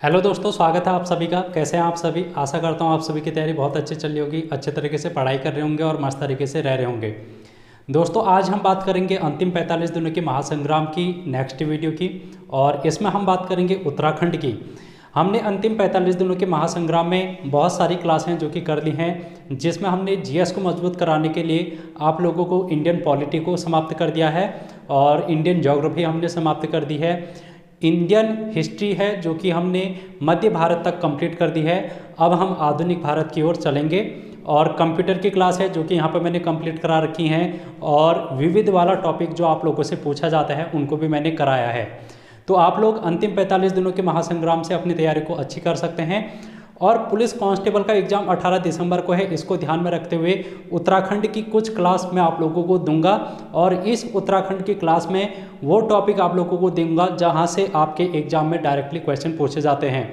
Hello दोस्तों, स्वागत है आप सभी का। कैसे हैं आप सभी? आशा करता हूँ आप सभी की तैयारी बहुत अच्छी चल रही होगी, अच्छे तरीके से पढ़ाई कर रहे होंगे और मस्त तरीके से रह रहे होंगे। दोस्तों, आज हम बात करेंगे अंतिम 45 दिनों के महासंग्राम की नेक्स्ट वीडियो की, और इसमें हम बात करेंगे उत्तराखंड की। हमने अंतिम 45 दिनों के महासंग्राम में बहुत सारी क्लासें जो कि कर ली हैं, जिसमें हमने जीएस को मजबूत कराने के लिए आप लोगों को इंडियन पॉलिटी को समाप्त कर दिया है और इंडियन ज्योग्राफी हमने समाप्त कर दी है। इंडियन हिस्ट्री है जो कि हमने मध्य भारत तक कंप्लीट कर दी है। अब हम आधुनिक भारत की ओर चलेंगे, और कंप्यूटर की क्लास है जो कि यहाँ पर मैंने कंप्लीट करा रखी हैं, और विविध वाला टॉपिक जो आप लोगों से पूछा जाता है उनको भी मैंने कराया है। तो आप लोग अंतिम 45 दिनों के महासंग्राम से अपनी तैयारी को अच्छी कर सकते हैं। और पुलिस कांस्टेबल का एग्ज़ाम 18 दिसंबर को है, इसको ध्यान में रखते हुए उत्तराखंड की कुछ क्लास मैं आप लोगों को दूंगा, और इस उत्तराखंड की क्लास में वो टॉपिक आप लोगों को दूंगा जहां से आपके एग्ज़ाम में डायरेक्टली क्वेश्चन पूछे जाते हैं।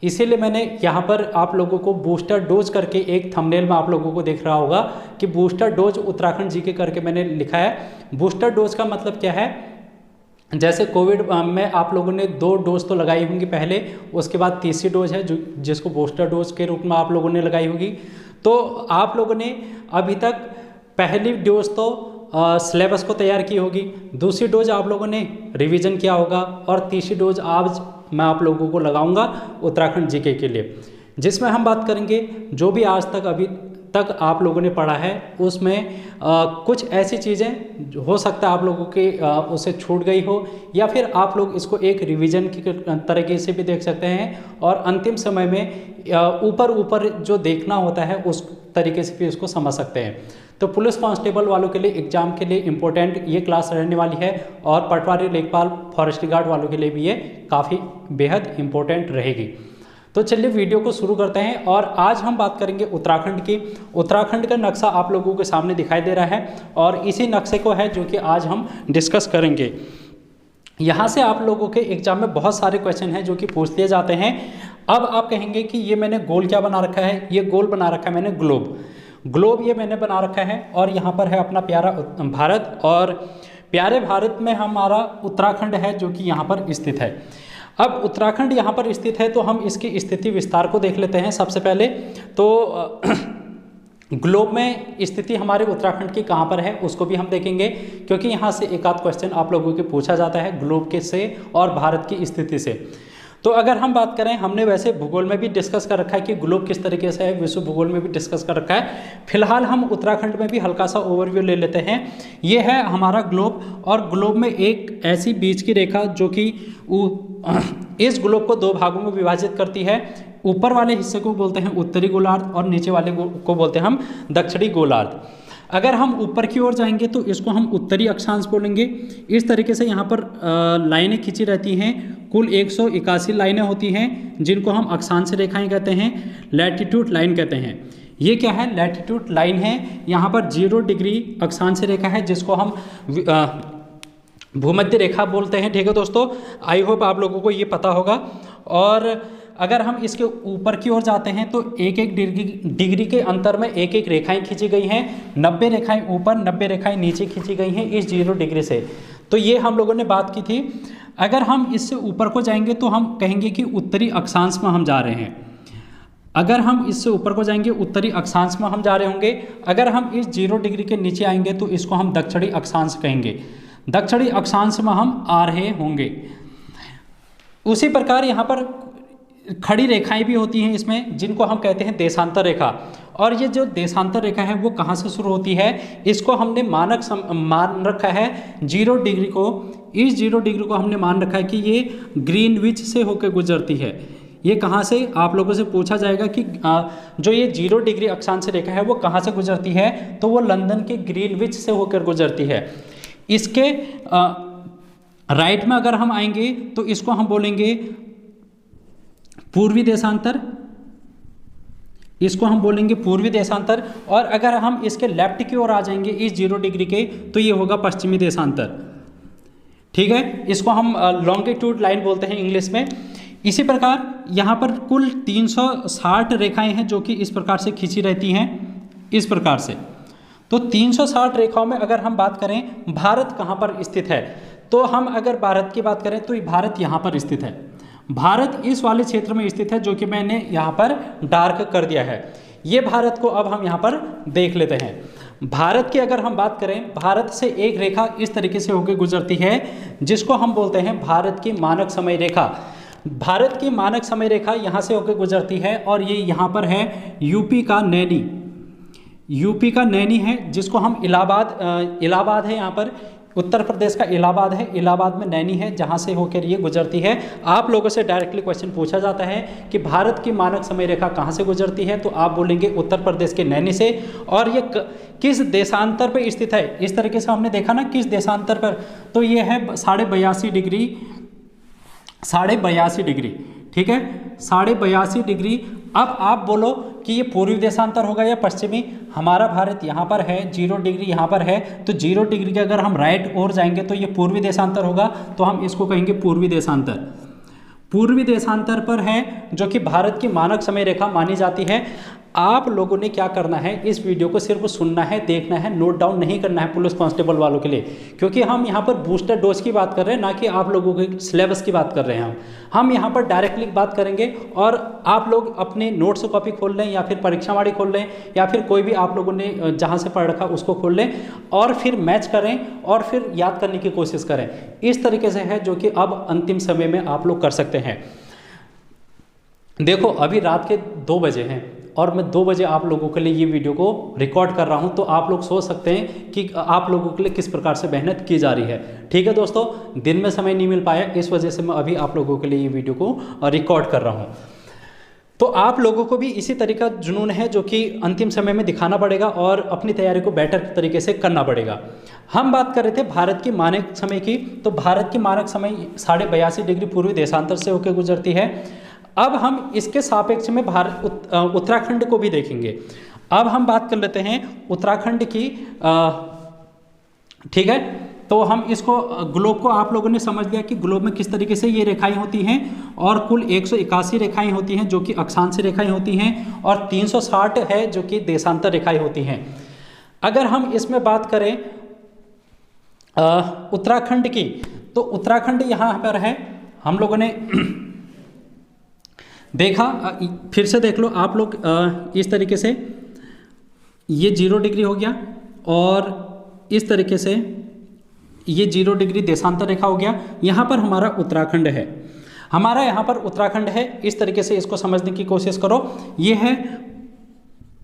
इसीलिए मैंने यहाँ पर आप लोगों को बूस्टर डोज करके एक थंबनेल में आप लोगों को दिख रहा होगा कि बूस्टर डोज उत्तराखंड जीके करके मैंने लिखा है। बूस्टर डोज का मतलब क्या है? जैसे कोविड में आप लोगों ने 2 डोज तो लगाई होंगी पहले, उसके बाद तीसरी डोज है जो जिसको बूस्टर डोज के रूप में आप लोगों ने लगाई होगी। तो आप लोगों ने अभी तक पहली डोज तो सिलेबस को तैयार की होगी, दूसरी डोज आप लोगों ने रिवीजन किया होगा, और तीसरी डोज आज मैं आप लोगों को लगाऊंगा उत्तराखंड जीके के लिए, जिसमें हम बात करेंगे जो भी आज तक अभी तक आप लोगों ने पढ़ा है उसमें कुछ ऐसी चीज़ें हो सकता है आप लोगों के उससे छूट गई हो, या फिर आप लोग इसको एक रिवीजन की तरीके से भी देख सकते हैं, और अंतिम समय में ऊपर ऊपर जो देखना होता है उस तरीके से भी इसको समझ सकते हैं। तो पुलिस कांस्टेबल वालों के लिए एग्जाम के लिए इम्पोर्टेंट ये क्लास रहने वाली है, और पटवारी, लेखपाल, फॉरेस्ट गार्ड वालों के लिए भी ये काफ़ी बेहद इम्पोर्टेंट रहेगी। तो चलिए वीडियो को शुरू करते हैं, और आज हम बात करेंगे उत्तराखंड की। उत्तराखंड का नक्शा आप लोगों के सामने दिखाई दे रहा है, और इसी नक्शे को है जो कि आज हम डिस्कस करेंगे। यहाँ से आप लोगों के एग्जाम में बहुत सारे क्वेश्चन हैं जो कि पूछ लिए जाते हैं। अब आप कहेंगे कि ये मैंने गोल क्या बना रखा है? ये गोल बना रखा है मैंने ग्लोब। ग्लोब ये मैंने बना रखा है, और यहाँ पर है अपना प्यारा भारत, और प्यारे भारत में हमारा उत्तराखंड है जो कि यहाँ पर स्थित है। अब उत्तराखंड यहाँ पर स्थित है तो हम इसकी स्थिति विस्तार को देख लेते हैं। सबसे पहले तो ग्लोब में स्थिति हमारे उत्तराखंड की कहाँ पर है उसको भी हम देखेंगे, क्योंकि यहाँ से एक आध क्वेश्चन आप लोगों के पूछा जाता है ग्लोब के से और भारत की स्थिति से। तो अगर हम बात करें, हमने वैसे भूगोल में भी डिस्कस कर रखा है कि ग्लोब किस तरीके से है, विश्व भूगोल में भी डिस्कस कर रखा है। फिलहाल हम उत्तराखंड में भी हल्का सा ओवरव्यू ले लेते हैं। ये है हमारा ग्लोब, और ग्लोब में एक ऐसी बीच की रेखा जो कि इस ग्लोब को 2 भागों में विभाजित करती है। ऊपर वाले हिस्से को बोलते हैं उत्तरी गोलार्ध, और नीचे वाले को बोलते हैं हम दक्षिणी गोलार्ध। अगर हम ऊपर की ओर जाएंगे तो इसको हम उत्तरी अक्षांश बोलेंगे। इस तरीके से यहाँ पर लाइनें खींची रहती हैं। कुल 181 लाइनें होती हैं जिनको हम अक्षांश रेखाएं कहते हैं, लैटिट्यूड लाइन कहते हैं। ये क्या है? लैटिट्यूड लाइन है। यहाँ पर 0 डिग्री अक्षांश रेखा है जिसको हम भूमध्य रेखा बोलते हैं। ठीक है दोस्तों, आई होप आप लोगों को ये पता होगा। और अगर हम इसके ऊपर की ओर जाते हैं तो एक एक डिग्री के अंतर में एक एक रेखाएं खींची गई हैं। 90 रेखाएं ऊपर, 90 रेखाएं नीचे खींची गई हैं इस 0 डिग्री से। तो ये हम लोगों ने बात की थी। अगर हम इससे ऊपर को जाएंगे तो हम कहेंगे कि उत्तरी अक्षांश में हम जा रहे हैं। अगर हम इससे ऊपर को जाएंगे उत्तरी अक्षांश में हम जा रहे होंगे। अगर हम इस 0 डिग्री के नीचे आएंगे तो इसको हम दक्षिणी अक्षांश कहेंगे। दक्षिणी अक्षांश में हम आ रहे होंगे। उसी प्रकार यहाँ पर खड़ी रेखाएं भी होती हैं इसमें, जिनको हम कहते हैं देशांतर रेखा। और ये जो देशांतर रेखा है वो कहाँ से शुरू होती है? इसको हमने मान रखा है 0 डिग्री को। इस 0 डिग्री को हमने मान रखा है कि ये ग्रीनविच से होकर गुजरती है। ये कहाँ से? आप लोगों से पूछा जाएगा कि जो ये 0 डिग्री अक्षांश रेखा है वो कहाँ से गुजरती है, तो वो लंदन के ग्रीनविच से होकर गुजरती है। इसके राइट में अगर हम आएंगे तो इसको हम बोलेंगे पूर्वी देशांतर। इसको हम बोलेंगे पूर्वी देशांतर। और अगर हम इसके लेफ्ट की ओर आ जाएंगे इस 0 डिग्री के, तो ये होगा पश्चिमी देशांतर। ठीक है, इसको हम लॉन्गिट्यूड लाइन बोलते हैं इंग्लिश में। इसी प्रकार यहाँ पर कुल 360 रेखाएं हैं जो कि इस प्रकार से खींची रहती हैं, इस प्रकार से। तो 360 रेखाओं में अगर हम बात करें भारत कहाँ पर स्थित है, तो हम अगर भारत की बात करें तो भारत यहाँ पर स्थित है। भारत इस वाले क्षेत्र में स्थित है जो कि मैंने यहाँ पर डार्क कर दिया है। ये भारत को अब हम यहाँ पर देख लेते हैं। भारत की अगर हम बात करें, भारत से एक रेखा इस तरीके से होकर गुजरती है जिसको हम बोलते हैं भारत की मानक समय रेखा। भारत की मानक समय रेखा यहाँ से होकर गुजरती है और ये यहाँ पर है यूपी का नैनी, यूपी का नैनी है जिसको हम इलाहाबाद है, यहाँ पर उत्तर प्रदेश का इलाहाबाद है, इलाहाबाद में नैनी है जहाँ से होकर ये गुजरती है। आप लोगों से डायरेक्टली क्वेश्चन पूछा जाता है कि भारत की मानक समय रेखा कहाँ से गुजरती है, तो आप बोलेंगे उत्तर प्रदेश के नैनी से। और ये किस देशांतर पर स्थित है, इस तरीके से हमने देखा ना किस देशांतर पर, तो ये है 82.5 डिग्री, 82.5 डिग्री, ठीक है, 82.5 डिग्री। अब आप बोलो कि ये पूर्वी देशांतर होगा या पश्चिमी। हमारा भारत यहाँ पर है, 0 डिग्री यहाँ पर है, तो 0 डिग्री के अगर हम राइट ओर जाएंगे तो ये पूर्वी देशांतर होगा, तो हम इसको कहेंगे पूर्वी देशांतर। पूर्वी देशांतर पर है जो कि भारत की मानक समय रेखा मानी जाती है। आप लोगों ने क्या करना है, इस वीडियो को सिर्फ सुनना है, देखना है, नोट डाउन नहीं करना है पुलिस कांस्टेबल वालों के लिए, क्योंकि हम यहाँ पर बूस्टर डोज की बात कर रहे हैं, ना कि आप लोगों के सिलेबस की बात कर रहे हैं। हम यहाँ पर डायरेक्टली बात करेंगे और आप लोग अपने नोट्स कॉपी खोल लें या फिर परीक्षावाड़ी खोल लें या फिर कोई भी आप लोगों ने जहाँ से पढ़ रखा उसको खोल लें और फिर मैच करें और फिर याद करने की कोशिश करें। इस तरीके से है जो कि अब अंतिम समय में आप लोग कर सकते हैं। देखो अभी रात के 2 बजे हैं और मैं 2 बजे आप लोगों के लिए ये वीडियो को रिकॉर्ड कर रहा हूँ, तो आप लोग सोच सकते हैं कि आप लोगों के लिए किस प्रकार से मेहनत की जा रही है। ठीक है दोस्तों, दिन में समय नहीं मिल पाया, इस वजह से मैं अभी आप लोगों के लिए ये वीडियो को रिकॉर्ड कर रहा हूँ। तो आप लोगों को भी इसी तरीका जुनून है जो कि अंतिम समय में दिखाना पड़ेगा और अपनी तैयारी को बेटर तरीके से करना पड़ेगा। हम बात कर रहे थे भारत की मानक समय की, तो भारत की मानक समय 82.5 डिग्री पूर्वी देशांतर से होकर गुजरती है। अब हम इसके सापेक्ष में उत्तराखंड को भी देखेंगे। अब हम बात कर लेते हैं उत्तराखंड की, ठीक है, तो हम इसको ग्लोब को आप लोगों ने समझ लिया कि ग्लोब में किस तरीके से ये रेखाएं होती हैं और कुल 181 रेखाएं होती हैं जो कि अक्षांश रेखाएं होती हैं और 360 है जो कि देशांतर रेखाएं होती हैं। अगर हम इसमें बात करें उत्तराखंड की, तो उत्तराखंड यहाँ पर है, हम लोगों ने देखा, फिर से देख लो आप लोग, इस तरीके से ये 0 डिग्री हो गया और इस तरीके से ये 0 डिग्री देशांतर रेखा हो गया। यहाँ पर हमारा उत्तराखंड है, हमारा यहाँ पर उत्तराखंड है। इस तरीके से इसको समझने की कोशिश करो। ये है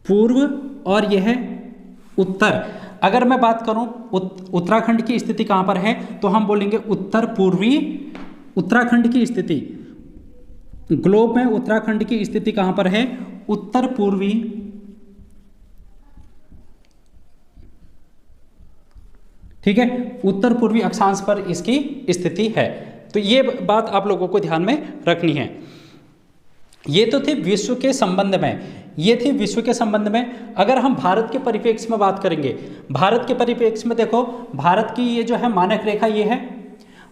पूर्व और ये है उत्तर। अगर मैं बात करूँ उत्तराखंड की स्थिति कहाँ पर है, तो हम बोलेंगे उत्तर पूर्वी उत्तराखंड की स्थिति। ग्लोब में उत्तराखंड की स्थिति कहां पर है, उत्तर पूर्वी, ठीक है, उत्तर पूर्वी अक्षांश पर इसकी स्थिति है। तो ये बात आप लोगों को ध्यान में रखनी है। ये तो थे विश्व के संबंध में, ये थी विश्व के संबंध में। अगर हम भारत के परिप्रेक्ष्य में बात करेंगे, भारत के परिप्रेक्ष्य में देखो, भारत की ये जो है मानक रेखा ये है,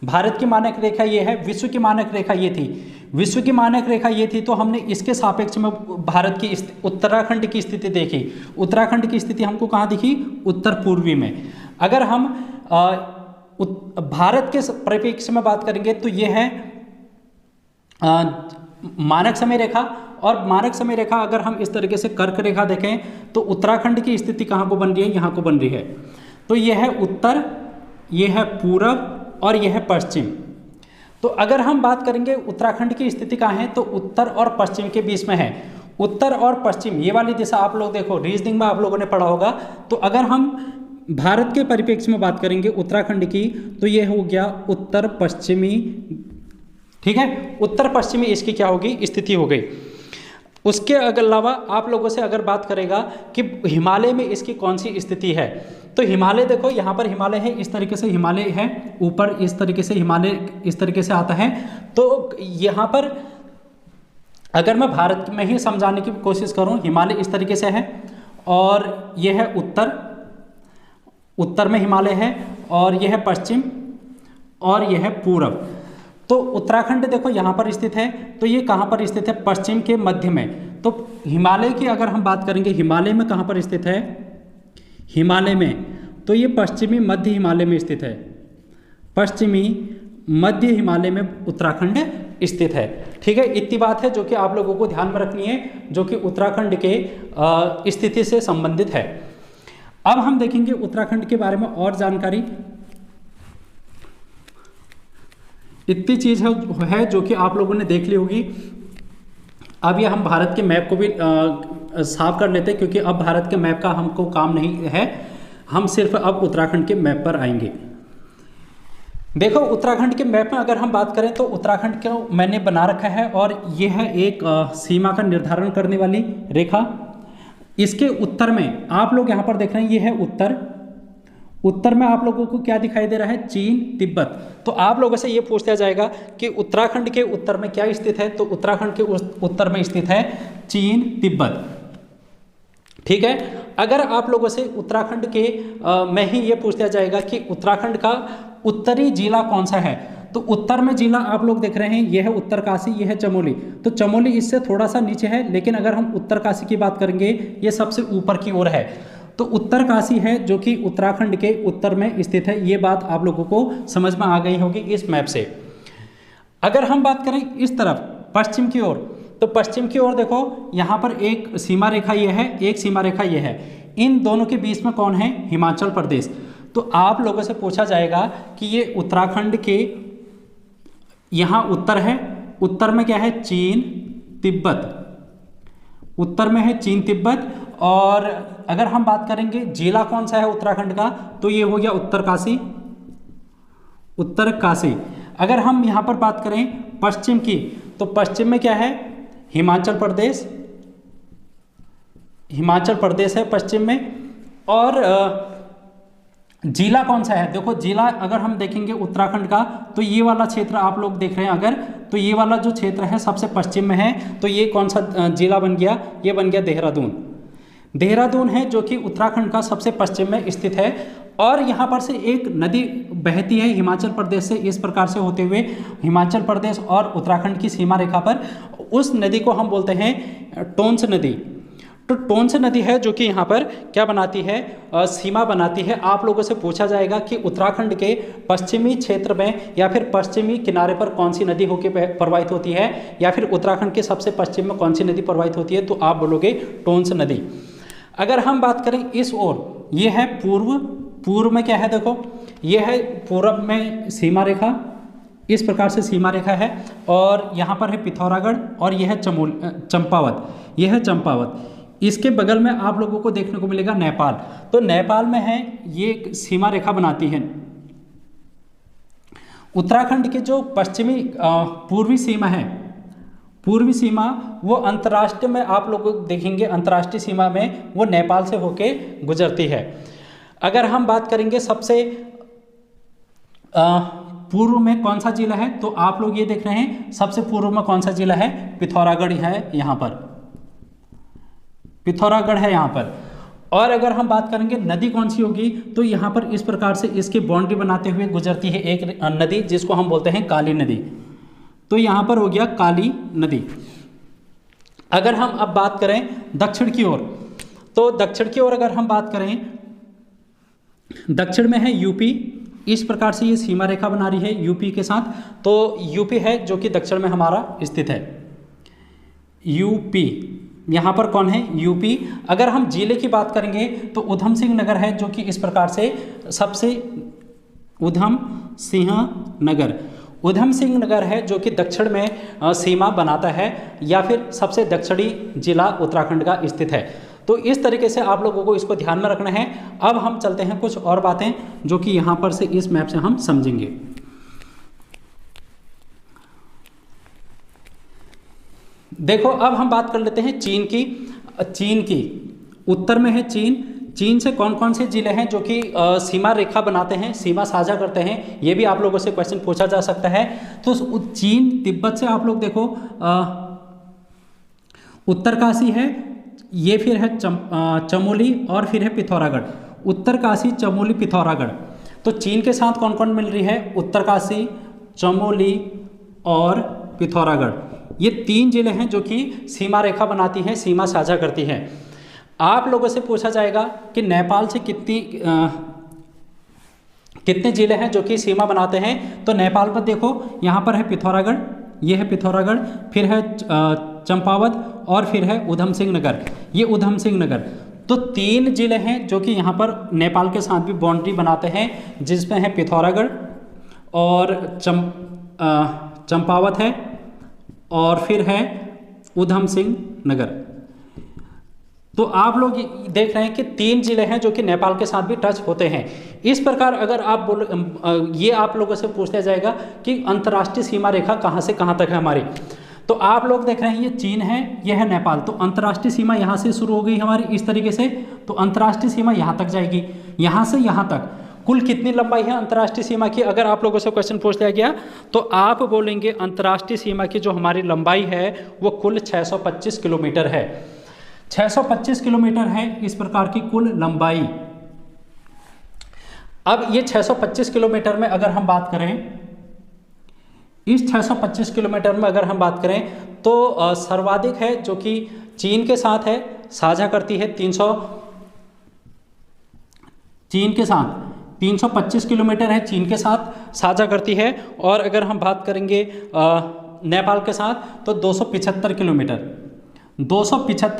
भारत की मानक रेखा ये है, विश्व की मानक रेखा ये थी, विश्व की मानक रेखा ये थी। तो हमने इसके सापेक्ष में भारत की उत्तराखंड की स्थिति देखी। उत्तराखंड की स्थिति हमको कहाँ दिखी, उत्तर पूर्वी में। अगर हम भारत के परिप्रेक्ष्य में बात करेंगे तो ये है मानक समय रेखा, और मानक समय रेखा अगर हम इस तरीके से कर्क रेखा देखें तो उत्तराखंड की स्थिति कहाँ को बन रही है, यहाँ को बन रही है। तो ये है उत्तर, ये है पूरब और यह है पश्चिम। तो अगर हम बात करेंगे उत्तराखंड की स्थिति कहाँ है, तो उत्तर और पश्चिम के बीच में है। उत्तर और पश्चिम ये वाली दिशा आप लोग देखो, रीजनिंग में आप लोगों ने पढ़ा होगा। तो अगर हम भारत के परिप्रेक्ष्य में बात करेंगे उत्तराखंड की, तो ये हो गया उत्तर पश्चिमी, ठीक है, उत्तर पश्चिमी इसकी क्या होगी, स्थिति हो गई। उसके अलावा आप लोगों से अगर बात करेगा कि हिमालय में इसकी कौन सी स्थिति है, तो हिमालय देखो, यहाँ पर हिमालय है, इस तरीके से हिमालय है ऊपर, इस तरीके से हिमालय इस तरीके से आता है। तो यहाँ पर अगर मैं भारत में ही समझाने की कोशिश करूँ, हिमालय इस तरीके से है और यह है उत्तर, उत्तर में हिमालय है, और यह है पश्चिम और यह है पूरब। तो उत्तराखंड देखो यहाँ पर स्थित है, तो ये कहाँ पर स्थित है, पश्चिम के मध्य में। तो हिमालय की अगर हम बात करेंगे, हिमालय में कहाँ पर स्थित है, हिमालय में, तो ये पश्चिमी मध्य हिमालय में स्थित है। पश्चिमी मध्य हिमालय में उत्तराखंड स्थित है। ठीक है, इतनी बात है जो कि आप लोगों को ध्यान में रखनी है, जो कि उत्तराखंड के स्थिति से संबंधित है। अब हम देखेंगे उत्तराखंड के बारे में और जानकारी। इतनी चीज है जो कि आप लोगों ने देख ली होगी। अब ये हम भारत के मैप को भी साफ कर लेते हैं, क्योंकि अब भारत के मैप का हमको काम नहीं है, हम सिर्फ अब उत्तराखंड के मैप पर आएंगे। देखो, उत्तराखंड के मैप में अगर हम बात करें तो उत्तराखंड को मैंने बना रखा है, और यह है एक सीमा का निर्धारण करने वाली रेखा। इसके उत्तर में आप लोग यहाँ पर देख रहे हैं, ये है उत्तर। उत्तर में आप लोगों को क्या दिखाई दे रहा है? चीन, तिब्बत। तो आप लोगों से ये पूछा जाएगा कि उत्तराखंड के उत्तर में क्या स्थित है, तो उत्तराखंड के उत्तर में स्थित है चीन, तिब्बत। ठीक है, अगर आप लोगों से उत्तराखंड के में ही ये पूछा जाएगा कि उत्तराखंड का उत्तरी जिला कौन सा है, तो उत्तर में जिला आप लोग देख रहे हैं, यह है उत्तरकाशी, यह है चमोली। तो चमोली इससे थोड़ा सा नीचे है, लेकिन अगर हम उत्तरकाशी की बात करेंगे, ये सबसे ऊपर की ओर है। तो उत्तरकाशी है जो कि उत्तराखंड के उत्तर में स्थित है। ये बात आप लोगों को समझ में आ गई होगी इस मैप से। अगर हम बात करें इस तरफ पश्चिम की ओर, तो पश्चिम की ओर देखो, यहाँ पर एक सीमा रेखा ये है, एक सीमा रेखा ये है। इन दोनों के बीच में कौन है? हिमाचल प्रदेश। तो आप लोगों से पूछा जाएगा कि ये उत्तराखंड के यहाँ उत्तर है, उत्तर में क्या है? चीन, तिब्बत। उत्तर में है चीन, तिब्बत। और अगर हम बात करेंगे जिला कौन सा है उत्तराखंड का, तो ये हो गया उत्तरकाशी, उत्तरकाशी। अगर हम यहाँ पर बात करें पश्चिम की, तो पश्चिम में क्या है? हिमाचल प्रदेश, हिमाचल प्रदेश है पश्चिम में। और जिला कौन सा है? देखो, जिला अगर हम देखेंगे उत्तराखंड का, तो ये वाला क्षेत्र आप लोग देख रहे हैं अगर, तो ये वाला जो क्षेत्र है सबसे पश्चिम में है। तो ये कौन सा जिला बन गया? ये बन गया देहरादून। देहरादून है जो कि उत्तराखंड का सबसे पश्चिम में स्थित है। और यहाँ पर से एक नदी बहती है हिमाचल प्रदेश से, इस प्रकार से होते हुए हिमाचल प्रदेश और उत्तराखंड की सीमा रेखा पर। उस नदी को हम बोलते हैं टोंस नदी। तो टोंस नदी है जो कि यहाँ पर क्या बनाती है? सीमा बनाती है। आप लोगों से पूछा जाएगा कि उत्तराखंड के पश्चिमी क्षेत्र में या फिर पश्चिमी किनारे पर कौन सी नदी होकर प्रवाहित होती है, या फिर उत्तराखंड के सबसे पश्चिम में कौन सी नदी प्रवाहित होती है, तो आप बोलोगे टोंस नदी। अगर हम बात करें इस ओर, ये है पूर्व। पूर्व में क्या है? देखो, ये है पूर्व में सीमा रेखा, इस प्रकार से सीमा रेखा है। और यहाँ पर है पिथौरागढ़, और यह है चंपावत, यह है चंपावत। इसके बगल में आप लोगों को देखने को मिलेगा नेपाल। तो नेपाल में है, ये सीमा रेखा बनाती है। उत्तराखंड के जो पश्चिमी पूर्वी सीमा है, पूर्वी सीमा, वो अंतर्राष्ट्रीय में आप लोग देखेंगे, अंतर्राष्ट्रीय सीमा में वो नेपाल से होके गुजरती है। अगर हम बात करेंगे सबसे पूर्व में कौन सा जिला है, तो आप लोग ये देख रहे हैं सबसे पूर्व में कौन सा जिला है? पिथौरागढ़ है यहाँ पर, पिथौरागढ़ है यहाँ पर। और अगर हम बात करेंगे नदी कौन सी होगी, तो यहाँ पर इस प्रकार से इसकी बाउंड्री बनाते हुए गुजरती है एक नदी, जिसको हम बोलते हैं काली नदी। तो यहाँ पर हो गया काली नदी। अगर हम अब बात करें दक्षिण की ओर, तो दक्षिण की ओर अगर हम बात करें, दक्षिण में है यूपी। इस प्रकार से ये सीमा रेखा बना रही है यूपी के साथ। तो यूपी है जो कि दक्षिण में हमारा स्थित है, यूपी। यहाँ पर कौन है? यूपी। अगर हम जिले की बात करेंगे तो ऊधम सिंह नगर है जो कि इस प्रकार से सबसे, ऊधम सिंह नगर, ऊधम सिंह नगर है जो कि दक्षिण में सीमा बनाता है, या फिर सबसे दक्षिणी जिला उत्तराखंड का स्थित है। तो इस तरीके से आप लोगों को इसको ध्यान में रखना है। अब हम चलते हैं कुछ और बातें जो कि यहाँ पर से इस मैप से हम समझेंगे। देखो, अब हम बात कर लेते हैं चीन की। चीन की उत्तर में है चीन। चीन से कौन कौन से जिले हैं जो कि सीमा रेखा बनाते हैं, सीमा साझा करते हैं, ये भी आप लोगों से क्वेश्चन पूछा जा सकता है। तो चीन, तिब्बत से आप लोग देखो उत्तरकाशी है, ये फिर है चमोली, और फिर है पिथौरागढ़। उत्तरकाशी, चमोली, पिथौरागढ़। तो चीन के साथ कौन कौन मिल रही है? उत्तरकाशी, चमोली और पिथौरागढ़। ये 3 जिले हैं जो कि सीमा रेखा बनाती हैं, सीमा साझा करती हैं। आप लोगों से पूछा जाएगा कि नेपाल से कितने जिले हैं जो कि सीमा बनाते हैं। तो नेपाल पर देखो, यहाँ पर है पिथौरागढ़, ये है पिथौरागढ़, फिर है चंपावत और फिर है उधम सिंह नगर। ये उधम सिंह नगर, तो 3 जिले हैं जो कि यहाँ पर नेपाल के साथ भी बाउंड्री बनाते हैं, जिसमें है पिथौरागढ़ और चंपावत है और फिर है उधम सिंह नगर। तो आप लोग देख रहे हैं कि 3 जिले हैं जो कि नेपाल के साथ भी टच होते हैं। इस प्रकार अगर आप ये आप लोगों से पूछा जाएगा कि अंतर्राष्ट्रीय सीमा रेखा कहाँ से कहाँ तक है हमारी, तो आप लोग देख रहे हैं ये चीन है, ये है नेपाल, तो अंतर्राष्ट्रीय सीमा यहाँ से शुरू हो गई हमारी इस तरीके से, तो अंतर्राष्ट्रीय सीमा यहाँ तक जाएगी, यहाँ से यहाँ तक कुल कितनी लंबाई है अंतर्राष्ट्रीय सीमा की। अगर आप लोगों से क्वेश्चन पूछ लिया गया तो आप बोलेंगे अंतर्राष्ट्रीय सीमा की जो हमारी लंबाई है वो कुल 625 किलोमीटर है। 625 किलोमीटर है इस प्रकार की कुल लंबाई। अब ये 625 किलोमीटर में अगर हम बात करें, इस 625 किलोमीटर में अगर हम बात करें तो सर्वाधिक है जो कि चीन के साथ है, साझा करती है 325 किलोमीटर है चीन के साथ साझा करती है। और अगर हम बात करेंगे नेपाल के साथ तो 275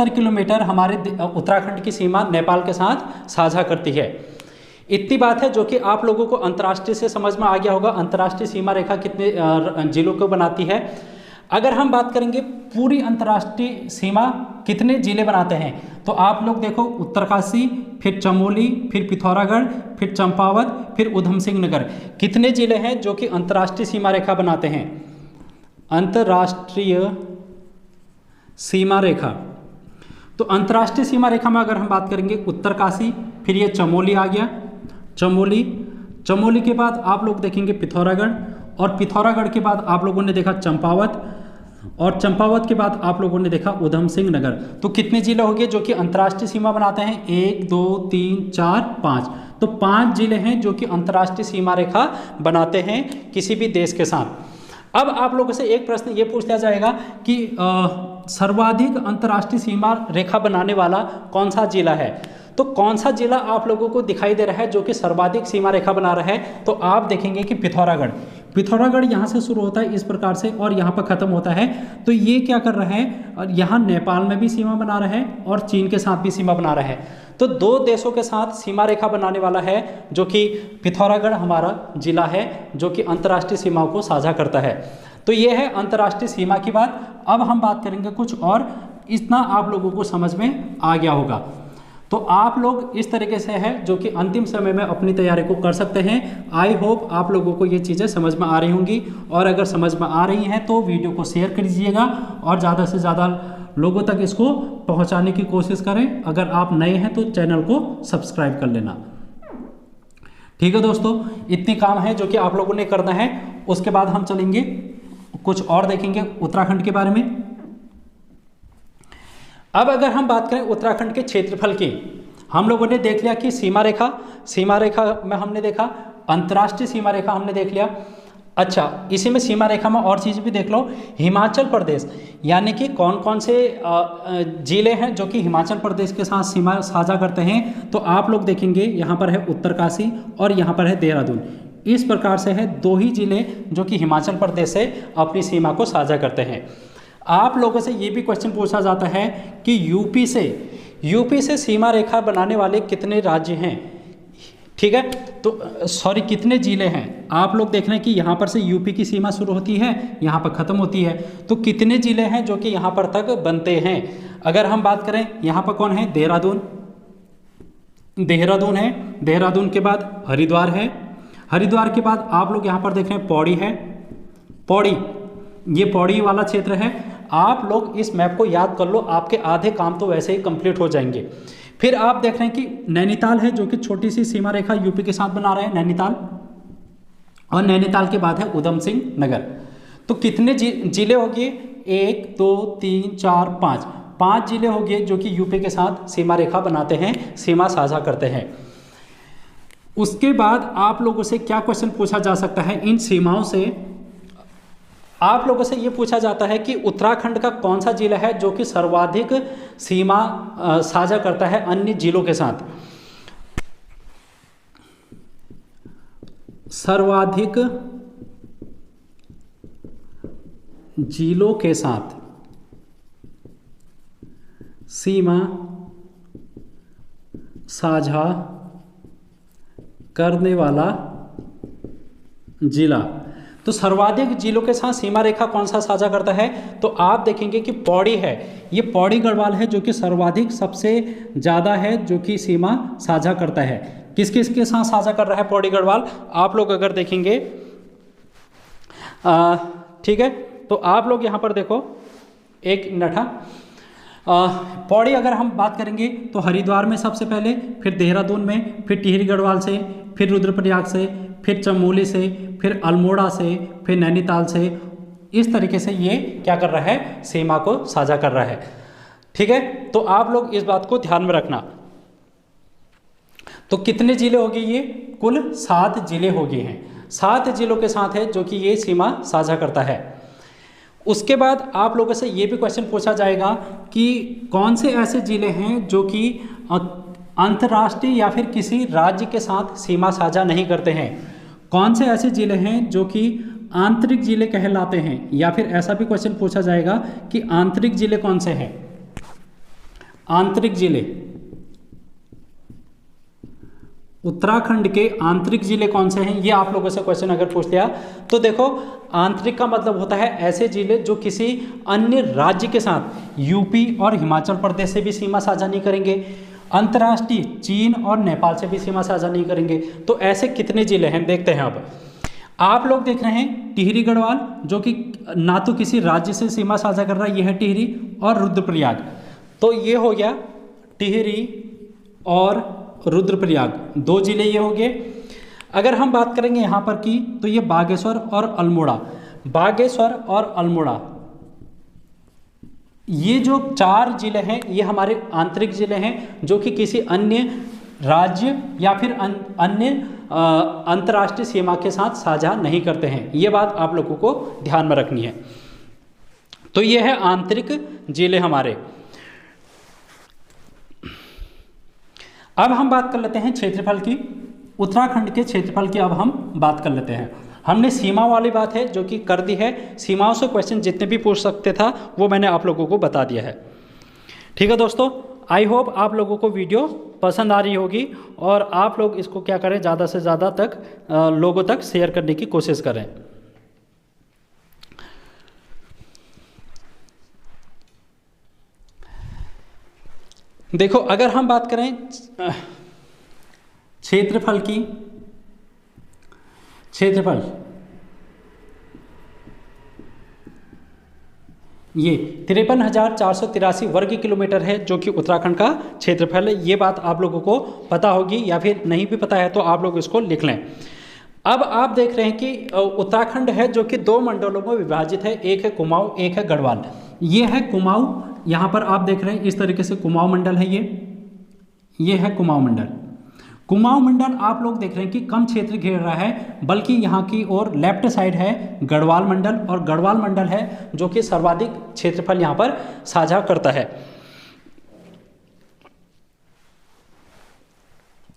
किलोमीटर हमारे उत्तराखंड की सीमा नेपाल के साथ साझा करती है। इतनी बात है जो कि आप लोगों को अंतर्राष्ट्रीय से समझ में आ गया होगा, अंतर्राष्ट्रीय सीमा रेखा कितने जिलों को बनाती है। अगर हम बात करेंगे पूरी अंतर्राष्ट्रीय सीमा कितने जिले बनाते हैं, तो आप लोग देखो उत्तरकाशी, फिर चमोली, फिर पिथौरागढ़, फिर चंपावत, फिर उधम सिंह नगर, कितने जिले हैं जो कि अंतर्राष्ट्रीय सीमा रेखा बनाते हैं। अंतर्राष्ट्रीय सीमा रेखा, तो अंतर्राष्ट्रीय सीमा रेखा में अगर हम बात करेंगे उत्तरकाशी, फिर ये चमोली आ गया, चमोली के बाद आप लोग देखेंगे पिथौरागढ़, और पिथौरागढ़ के बाद आप लोगों ने देखा चंपावत, और चंपावत के बाद आप लोगों ने देखा उधम सिंह नगर। तो कितने जिले हो गए जो कि अंतर्राष्ट्रीय सीमा बनाते हैं, 1 2 3 4 5, तो 5 जिले हैं जो कि अंतर्राष्ट्रीय सीमा रेखा बनाते हैं किसी भी देश के साथ। अब आप लोगों से एक प्रश्न ये पूछ लिया जाएगा कि सर्वाधिक अंतर्राष्ट्रीय सीमा रेखा बनाने वाला कौन सा जिला है, तो कौन सा जिला आप लोगों को दिखाई दे रहा है जो कि सर्वाधिक सीमा रेखा बना रहा है, तो आप देखेंगे कि पिथौरागढ़ यहाँ से शुरू होता है इस प्रकार से और यहाँ पर ख़त्म होता है। तो ये क्या कर रहा है, और यहाँ नेपाल में भी सीमा बना रहा है और चीन के साथ भी सीमा बना रहा है। तो 2 देशों के साथ सीमा रेखा बनाने वाला है जो कि पिथौरागढ़ हमारा जिला है जो कि अंतर्राष्ट्रीय सीमाओं को साझा करता है। तो ये है अंतर्राष्ट्रीय सीमा की बात। अब हम बात करेंगे कुछ और, इतना आप लोगों को समझ में आ गया होगा। तो आप लोग इस तरीके से है जो कि अंतिम समय में अपनी तैयारी को कर सकते हैं। आई होप आप लोगों को ये चीज़ें समझ में आ रही होंगी, और अगर समझ में आ रही हैं तो वीडियो को शेयर कर दीजिएगा और ज़्यादा से ज़्यादा लोगों तक इसको पहुंचाने की कोशिश करें। अगर आप नए हैं तो चैनल को सब्सक्राइब कर लेना। ठीक है दोस्तों, इतनी काम है जो कि आप लोगों ने करना है। उसके बाद हम चलेंगे कुछ और देखेंगे उत्तराखंड के बारे में। अब अगर हम बात करें उत्तराखंड के क्षेत्रफल की, हम लोगों ने देख लिया कि सीमा रेखा में हमने देखा, अंतर्राष्ट्रीय सीमा रेखा हमने देख लिया। अच्छा, इसी में सीमा रेखा में और चीज़ भी देख लो, हिमाचल प्रदेश, यानी कि कौन कौन से जिले हैं जो कि हिमाचल प्रदेश के साथ सीमा साझा करते हैं। तो आप लोग देखेंगे यहाँ पर है उत्तरकाशी और यहाँ पर है देहरादून। इस प्रकार से है 2 ही जिले जो कि हिमाचल प्रदेश से अपनी सीमा को साझा करते हैं। आप लोगों से ये भी क्वेश्चन पूछा जाता है कि यूपी से सीमा रेखा बनाने वाले कितने राज्य हैं, ठीक है, तो सॉरी कितने जिले हैं। आप लोग देख रहे हैं कि यहाँ पर से यूपी की सीमा शुरू होती है, यहाँ पर ख़त्म होती है, तो कितने जिले हैं जो कि यहाँ पर तक बनते हैं। अगर हम बात करें यहाँ पर कौन है, देहरादून है, देहरादून के बाद हरिद्वार है, हरिद्वार के बाद आप लोग यहाँ पर देख रहे हैं पौड़ी है, पौड़ी, ये पौड़ी वाला क्षेत्र है। आप लोग इस मैप को याद कर लो, आपके आधे काम तो वैसे ही कंप्लीट हो जाएंगे। फिर आप देख रहे हैं कि नैनीताल है जो कि छोटी सी सीमा रेखा यूपी के साथ बना रहा है, नैनीताल, और नैनीताल के बाद है उधम सिंह नगर। तो कितने जिले हो गए, 1 2 3 4 5 जिले हो गए जो कि यूपी के साथ सीमा रेखा बनाते हैं, सीमा साझा करते हैं। उसके बाद आप लोगों से क्या क्वेश्चन पूछा जा सकता है इन सीमाओं से, आप लोगों से ये पूछा जाता है कि उत्तराखंड का कौन सा जिला है जो कि सर्वाधिक सीमा साझा करता है अन्य जिलों के साथ। सर्वाधिक जिलों के साथ सीमा साझा करने वाला जिला। तो सर्वाधिक जिलों के साथ सीमा रेखा कौन सा साझा करता है? तो आप देखेंगे कि पौड़ी है, ये पौड़ी गढ़वाल है जो कि सर्वाधिक सबसे ज़्यादा है जो कि सीमा साझा करता है। किस किस के साथ साझा कर रहा है पौड़ी गढ़वाल? आप लोग अगर देखेंगे, ठीक है, तो आप लोग यहाँ पर देखो, एक मिनट। पौड़ी अगर हम बात करेंगे तो हरिद्वार में सबसे पहले, फिर देहरादून में, फिर टिहरी गढ़वाल से, फिर रुद्रप्रयाग से, फिर चमोली से, फिर अल्मोड़ा से, फिर नैनीताल से। इस तरीके से ये क्या कर रहा है? सीमा को साझा कर रहा है। ठीक है, तो आप लोग इस बात को ध्यान में रखना। तो कितने जिले हो गए? ये कुल 7 जिले हो गए हैं। 7 जिलों के साथ है जो कि ये सीमा साझा करता है। उसके बाद आप लोगों से ये भी क्वेश्चन पूछा जाएगा कि कौन से ऐसे जिले हैं जो कि अंतर्राष्ट्रीय या फिर किसी राज्य के साथ सीमा साझा नहीं करते हैं। कौन से ऐसे जिले हैं जो कि आंतरिक जिले कहलाते हैं, या फिर ऐसा भी क्वेश्चन पूछा जाएगा कि आंतरिक जिले कौन से हैं। आंतरिक जिले, उत्तराखंड के आंतरिक जिले कौन से हैं, ये आप लोगों से क्वेश्चन अगर पूछ दिया तो देखो, आंतरिक का मतलब होता है ऐसे जिले जो किसी अन्य राज्य के साथ यूपी और हिमाचल प्रदेश से भी सीमा साझा नहीं करेंगे, अंतर्राष्ट्रीय चीन और नेपाल से भी सीमा साझा नहीं करेंगे। तो ऐसे कितने जिले हैं देखते हैं। अब आप लोग देख रहे हैं टिहरी गढ़वाल जो कि ना तो किसी राज्य से सीमा साझा कर रहा है, ये है टिहरी, और रुद्रप्रयाग। तो ये हो गया टिहरी और रुद्रप्रयाग, 2 जिले ये हो गए। अगर हम बात करेंगे यहाँ पर की, तो ये बागेश्वर और अल्मोड़ा, बागेश्वर और अल्मोड़ा, ये जो 4 जिले हैं ये हमारे आंतरिक जिले हैं जो कि किसी अन्य राज्य या फिर अन्य अंतर्राष्ट्रीय सीमा के साथ साझा नहीं करते हैं। ये बात आप लोगों को ध्यान में रखनी है। तो ये है आंतरिक जिले हमारे। अब हम बात कर लेते हैं क्षेत्रफल की। उत्तराखंड के क्षेत्रफल की अब हम बात कर लेते हैं। हमने सीमा वाली बात है जो कि कर दी है, सीमाओं से क्वेश्चन जितने भी पूछ सकते था वो मैंने आप लोगों को बता दिया है। ठीक है दोस्तों, आई होप आप लोगों को वीडियो पसंद आ रही होगी और आप लोग इसको क्या करें, ज़्यादा से ज़्यादा तक लोगों तक शेयर करने की कोशिश करें। देखो, अगर हम बात करें क्षेत्रफल की, क्षेत्रफल ये 53,483 वर्ग किलोमीटर है जो कि उत्तराखंड का क्षेत्रफल है। ये बात आप लोगों को पता होगी, या फिर नहीं भी पता है तो आप लोग इसको लिख लें। अब आप देख रहे हैं कि उत्तराखंड है जो कि 2 मंडलों में विभाजित है, एक है कुमाऊं, एक है गढ़वाल। ये है कुमाऊं, यहाँ पर आप देख रहे हैं इस तरीके से कुमाऊं मंडल है, ये है कुमाऊं मंडल। कुमाऊं मंडल आप लोग देख रहे हैं कि कम क्षेत्र घेर रहा है, बल्कि यहाँ की ओर लेफ्ट साइड है गढ़वाल मंडल, और गढ़वाल मंडल है जो कि सर्वाधिक क्षेत्रफल यहाँ पर साझा करता है।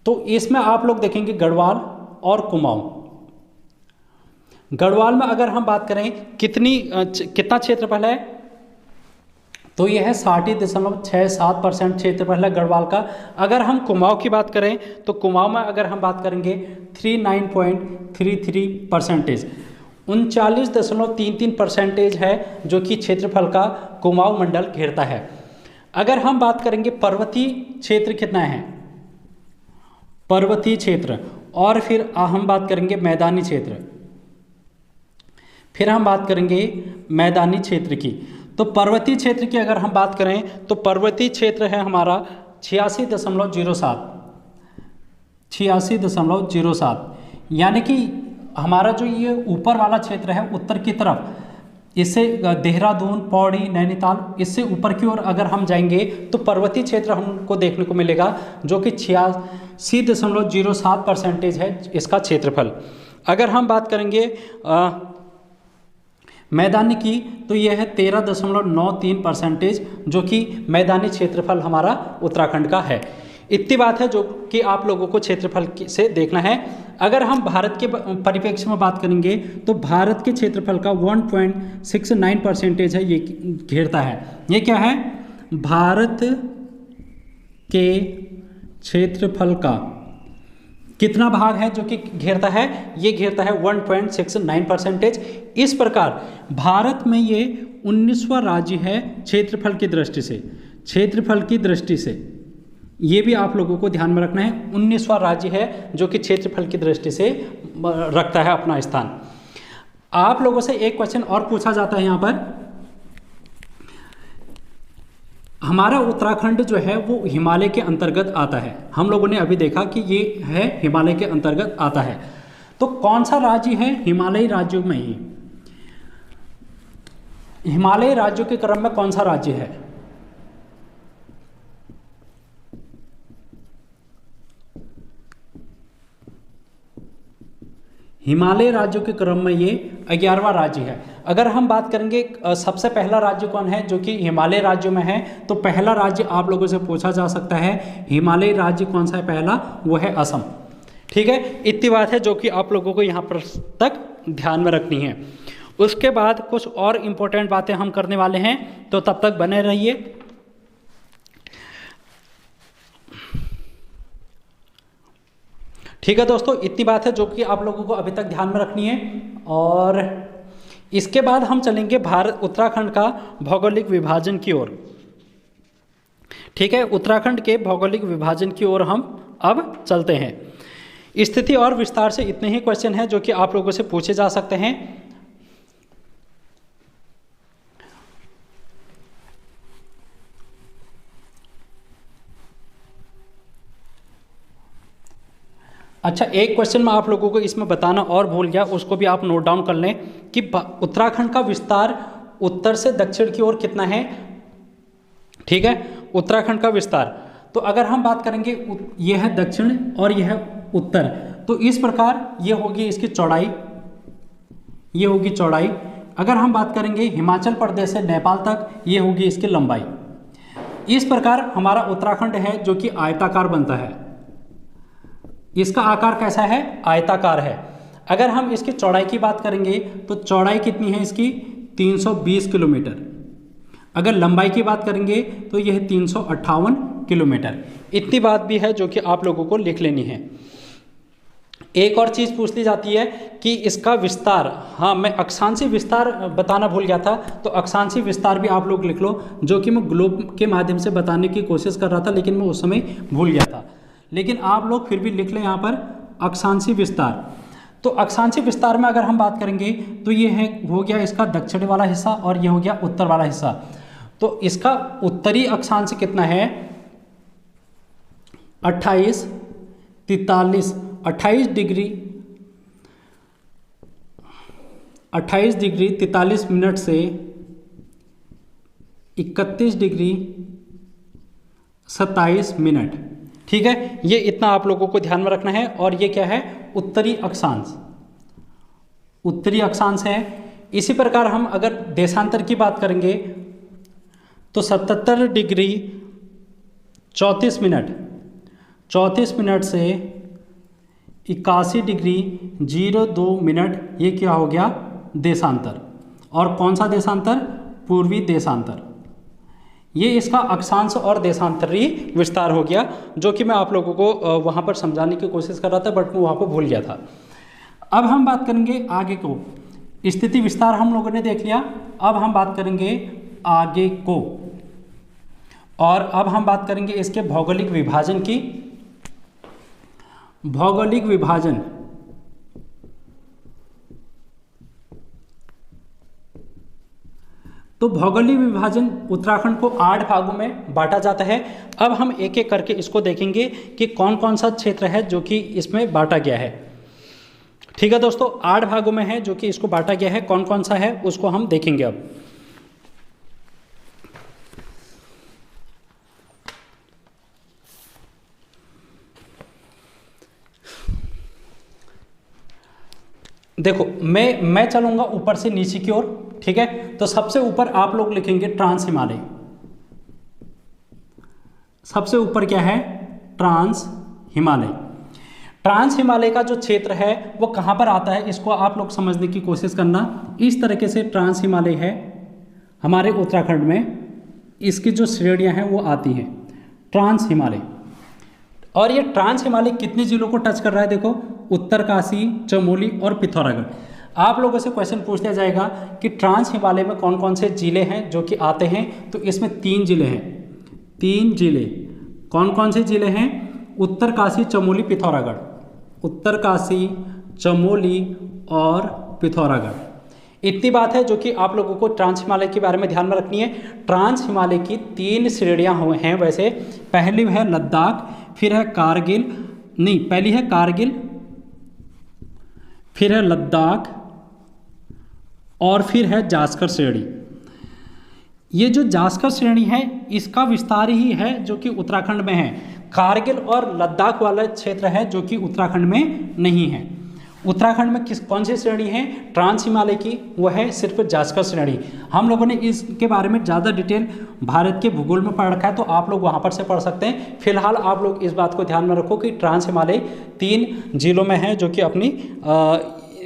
तो इसमें आप लोग देखेंगे गढ़वाल और कुमाऊं। गढ़वाल में अगर हम बात करें कितना क्षेत्रफल है, तो यह है 60.67% क्षेत्रफल है गढ़वाल का। अगर हम कुमाऊं की बात करें तो कुमाऊं में अगर हम बात करेंगे 39.33%, 39.33% है जो कि क्षेत्रफल का कुमाऊं मंडल घेरता है। अगर हम बात करेंगे पर्वतीय क्षेत्र कितना है, पर्वतीय क्षेत्र, और फिर हम बात करेंगे मैदानी क्षेत्र, फिर हम बात करेंगे मैदानी क्षेत्र की। तो पर्वतीय क्षेत्र की अगर हम बात करें तो पर्वतीय क्षेत्र है हमारा 86.07, यानी कि हमारा जो ये ऊपर वाला क्षेत्र है उत्तर की तरफ, इससे देहरादून, पौड़ी, नैनीताल, इससे ऊपर की ओर अगर हम जाएंगे तो पर्वतीय क्षेत्र हमको देखने को मिलेगा जो कि 86.07% है इसका क्षेत्रफल। अगर हम बात करेंगे मैदानी की तो यह है 13.93% जो कि मैदानी क्षेत्रफल हमारा उत्तराखंड का है। इतनी बात है जो कि आप लोगों को क्षेत्रफल से देखना है। अगर हम भारत के परिप्रेक्ष्य में बात करेंगे तो भारत के क्षेत्रफल का 1.69% है ये घेरता है। ये क्या है? भारत के क्षेत्रफल का कितना भाग है जो कि घेरता है? ये घेरता है 1.69%। इस प्रकार भारत में ये 19वां राज्य है क्षेत्रफल की दृष्टि से। क्षेत्रफल की दृष्टि से ये भी आप लोगों को ध्यान में रखना है, 19वां राज्य है जो कि क्षेत्रफल की दृष्टि से रखता है अपना स्थान। आप लोगों से एक क्वेश्चन और पूछा जाता है यहाँ पर, हमारा उत्तराखंड जो है वो हिमालय के अंतर्गत आता है। हम लोगों ने अभी देखा कि ये है हिमालय के अंतर्गत आता है, तो कौन सा राज्य है हिमालयी राज्यों में ही? हिमालयी राज्यों के क्रम में कौन सा राज्य है? हिमालय राज्यों के क्रम में ये 11वां राज्य है। अगर हम बात करेंगे सबसे पहला राज्य कौन है जो कि हिमालय राज्यों में है, तो पहला राज्य आप लोगों से पूछा जा सकता है, हिमालय राज्य कौन सा है पहला? वो है असम। ठीक है, इतनी बात है जो कि आप लोगों को यहाँ पर तक ध्यान में रखनी है। उसके बाद कुछ और इम्पोर्टेंट बातें हम करने वाले हैं, तो तब तक बने रहिए। ठीक है दोस्तों, इतनी बात है जो कि आप लोगों को अभी तक ध्यान में रखनी है। और इसके बाद हम चलेंगे भारत उत्तराखंड का भौगोलिक विभाजन की ओर। ठीक है, उत्तराखंड के भौगोलिक विभाजन की ओर हम अब चलते हैं। स्थिति और विस्तार से इतने ही क्वेश्चन हैं जो कि आप लोगों से पूछे जा सकते हैं। अच्छा, एक क्वेश्चन मैं आप लोगों को इसमें बताना और भूल गया, उसको भी आप नोट डाउन कर लें कि उत्तराखंड का विस्तार उत्तर से दक्षिण की ओर कितना है। ठीक है, उत्तराखंड का विस्तार, तो अगर हम बात करेंगे यह है दक्षिण और यह है उत्तर, तो इस प्रकार ये होगी इसकी चौड़ाई, ये होगी चौड़ाई। अगर हम बात करेंगे हिमाचल प्रदेश से नेपाल तक, ये होगी इसकी लंबाई। इस प्रकार हमारा उत्तराखंड है जो कि आयताकार बनता है। इसका आकार कैसा है? आयताकार है। अगर हम इसकी चौड़ाई की बात करेंगे तो चौड़ाई कितनी है इसकी? 320 किलोमीटर। अगर लंबाई की बात करेंगे तो यह 358 किलोमीटर। इतनी बात भी है जो कि आप लोगों को लिख लेनी है। एक और चीज़ पूछ ली जाती है कि इसका विस्तार, हाँ मैं अक्षांशी विस्तार बताना भूल गया था, तो अक्षांशी विस्तार भी आप लोग लिख लो, जो कि मैं ग्लोब के माध्यम से बताने की कोशिश कर रहा था लेकिन मैं उस समय भूल गया था। लेकिन आप लोग फिर भी लिख लें यहाँ पर अक्षांशी विस्तार। तो अक्षांशी विस्तार में अगर हम बात करेंगे तो ये है हो गया इसका दक्षिण वाला हिस्सा और ये हो गया उत्तर वाला हिस्सा। तो इसका उत्तरी अक्षांश कितना है? 28 डिग्री 43 मिनट से 31 डिग्री 27 मिनट। ठीक है, ये इतना आप लोगों को ध्यान में रखना है। और ये क्या है? उत्तरी अक्षांश, उत्तरी अक्षांश है। इसी प्रकार हम अगर देशांतर की बात करेंगे तो 77 डिग्री 34 मिनट से 81 डिग्री 02 मिनट, ये क्या हो गया? देशांतर। और कौन सा देशांतर? पूर्वी देशांतर। ये इसका अक्षांश और देशांतरी विस्तार हो गया, जो कि मैं आप लोगों को वहाँ पर समझाने की कोशिश कर रहा था बट मैं वहाँ पर भूल गया था। अब हम बात करेंगे आगे को। स्थिति विस्तार हम लोगों ने देख लिया, अब हम बात करेंगे आगे को। और अब हम बात करेंगे इसके भौगोलिक विभाजन की। भौगोलिक विभाजन, तो भौगोलिक विभाजन उत्तराखंड को 8 भागों में बांटा जाता है। अब हम एक एक करके इसको देखेंगे कि कौन कौन सा क्षेत्र है जो कि इसमें बांटा गया है। ठीक है दोस्तों, 8 भागों में है जो कि इसको बांटा गया है। कौन कौन सा है उसको हम देखेंगे अब। देखो, मैं चलूंगा ऊपर से नीचे की ओर। ठीक है, तो सबसे ऊपर आप लोग लिखेंगे ट्रांस हिमालय। सबसे ऊपर क्या है? ट्रांस हिमालय। ट्रांस हिमालय का जो क्षेत्र है वो कहाँ पर आता है, इसको आप लोग समझने की कोशिश करना। इस तरीके से ट्रांस हिमालय है हमारे उत्तराखंड में, इसकी जो श्रेणियाँ हैं वो आती हैं ट्रांस हिमालय। और ये ट्रांस हिमालय कितने जिलों को टच कर रहा है, देखो उत्तरकाशी, चमोली और पिथौरागढ़। आप लोगों से क्वेश्चन पूछ दिया जाएगा कि ट्रांस हिमालय में कौन कौन से जिले हैं जो कि आते हैं, तो इसमें 3 जिले हैं। 3 जिले कौन कौन से जिले हैं, उत्तरकाशी, चमोली, पिथौरागढ़। उत्तरकाशी, चमोली और पिथौरागढ़। इतनी बात है जो कि आप लोगों को ट्रांस हिमालय के बारे में ध्यान में रखनी है। ट्रांस हिमालय की 3 श्रेणियां हैं वैसे। पहली है लद्दाख, फिर है कारगिल, नहीं पहली है कारगिल, फिर है लद्दाख और फिर है जास्कर श्रेणी। ये जो जास्कर श्रेणी है इसका विस्तार ही है जो कि उत्तराखंड में है। कारगिल और लद्दाख वाला क्षेत्र है जो कि उत्तराखंड में नहीं है। उत्तराखंड में कौन सी श्रेणी है ट्रांस हिमालय की, वो है सिर्फ जास्कर श्रेणी। हम लोगों ने इसके बारे में ज़्यादा डिटेल भारत के भूगोल में पढ़ रखा है, तो आप लोग वहाँ पर से पढ़ सकते हैं। फिलहाल आप लोग इस बात को ध्यान में रखो कि ट्रांस हिमालय 3 जिलों में है जो कि अपनी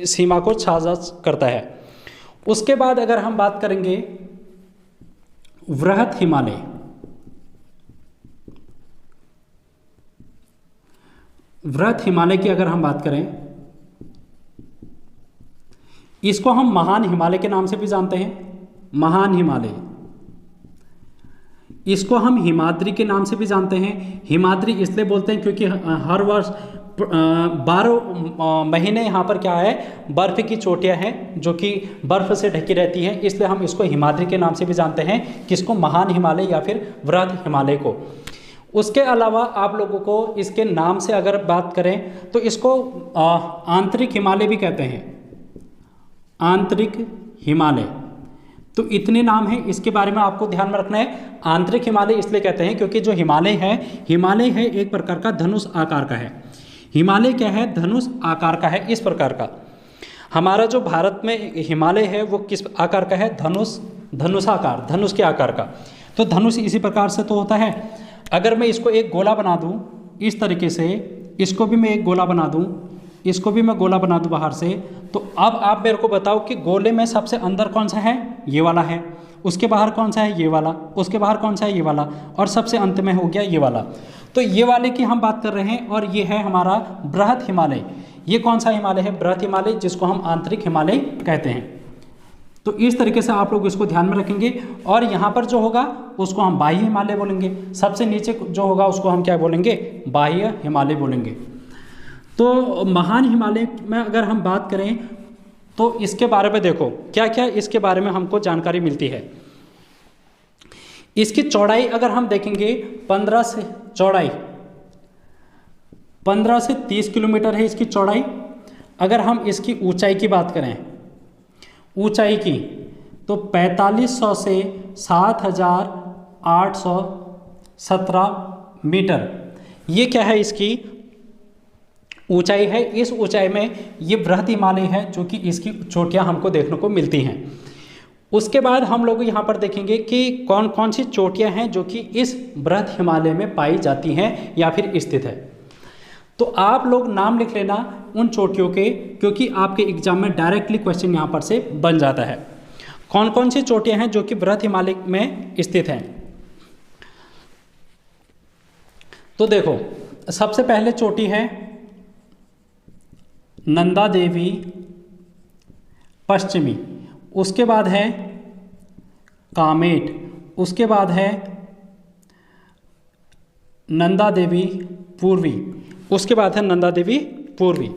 सीमा को साझा करता है। उसके बाद अगर हम बात करेंगे वृहत हिमालय, वृहत हिमालय की अगर हम बात करें, इसको हम महान हिमालय के नाम से भी जानते हैं, महान हिमालय। इसको हम हिमाद्री के नाम से भी जानते हैं। हिमाद्री इसलिए बोलते हैं क्योंकि हर वर्ष 12 महीने यहाँ पर क्या है, बर्फ़ की चोटियाँ हैं जो कि बर्फ़ से ढकी रहती हैं, इसलिए हम इसको हिमाद्री के नाम से भी जानते हैं। किसको, महान हिमालय या फिर वृहत हिमालय को। उसके अलावा आप लोगों को इसके नाम से अगर बात करें तो इसको आंतरिक हिमालय भी कहते हैं, आंतरिक हिमालय। तो इतने नाम हैं, इसके बारे में आपको ध्यान में रखना है। आंतरिक हिमालय इसलिए कहते हैं क्योंकि जो हिमालय है एक प्रकार का धनुष आकार का है। हिमालय क्या है, धनुष आकार का है, इस प्रकार का। हमारा जो भारत में हिमालय है वो किस आकार का है, धनुषाकार, धनुष के आकार का। तो धनुष इसी प्रकार से तो होता है। अगर मैं इसको एक गोला बना दूं इस तरीके से, इसको भी मैं एक गोला बना दूं, इसको भी मैं गोला बना दूं बाहर से, तो अब आप मेरे को बताओ कि गोले में सबसे अंदर कौन सा है, ये वाला है। उसके बाहर कौन सा है, ये वाला। उसके बाहर कौन सा है, ये वाला। और सबसे अंत में हो गया ये वाला। तो ये वाले की हम बात कर रहे हैं और ये है हमारा बृहत हिमालय। ये कौन सा हिमालय है, बृहत हिमालय, जिसको हम आंतरिक हिमालय कहते हैं। तो इस तरीके से आप लोग इसको ध्यान में रखेंगे। और यहाँ पर जो होगा उसको हम बाह्य हिमालय बोलेंगे, सबसे नीचे जो होगा उसको हम क्या बोलेंगे, बाह्य हिमालय बोलेंगे। तो महान हिमालय में अगर हम बात करें तो इसके बारे में देखो क्या क्या इसके बारे में हमको जानकारी मिलती है। इसकी चौड़ाई अगर हम देखेंगे 15 से 30 किलोमीटर है इसकी चौड़ाई। अगर हम इसकी ऊंचाई की बात करें, ऊंचाई की, तो 4500 से 7817 मीटर, ये क्या है, इसकी ऊंचाई है। इस ऊंचाई में ये बृहत हिमालय है जो कि इसकी चोटियां हमको देखने को मिलती हैं। उसके बाद हम लोग यहाँ पर देखेंगे कि कौन कौन सी चोटियां हैं जो कि इस बृहत हिमालय में पाई जाती हैं या फिर स्थित है। तो आप लोग नाम लिख लेना उन चोटियों के, क्योंकि आपके एग्जाम में डायरेक्टली क्वेश्चन यहाँ पर से बन जाता है। कौन कौन सी चोटियां हैं जो कि बृहत हिमालय में स्थित हैं। तो देखो सबसे पहले चोटी है नंदा देवी पश्चिमी, उसके बाद है कामेट, उसके बाद है नंदा देवी पूर्वी, उसके बाद है नंदा देवी पूर्वी,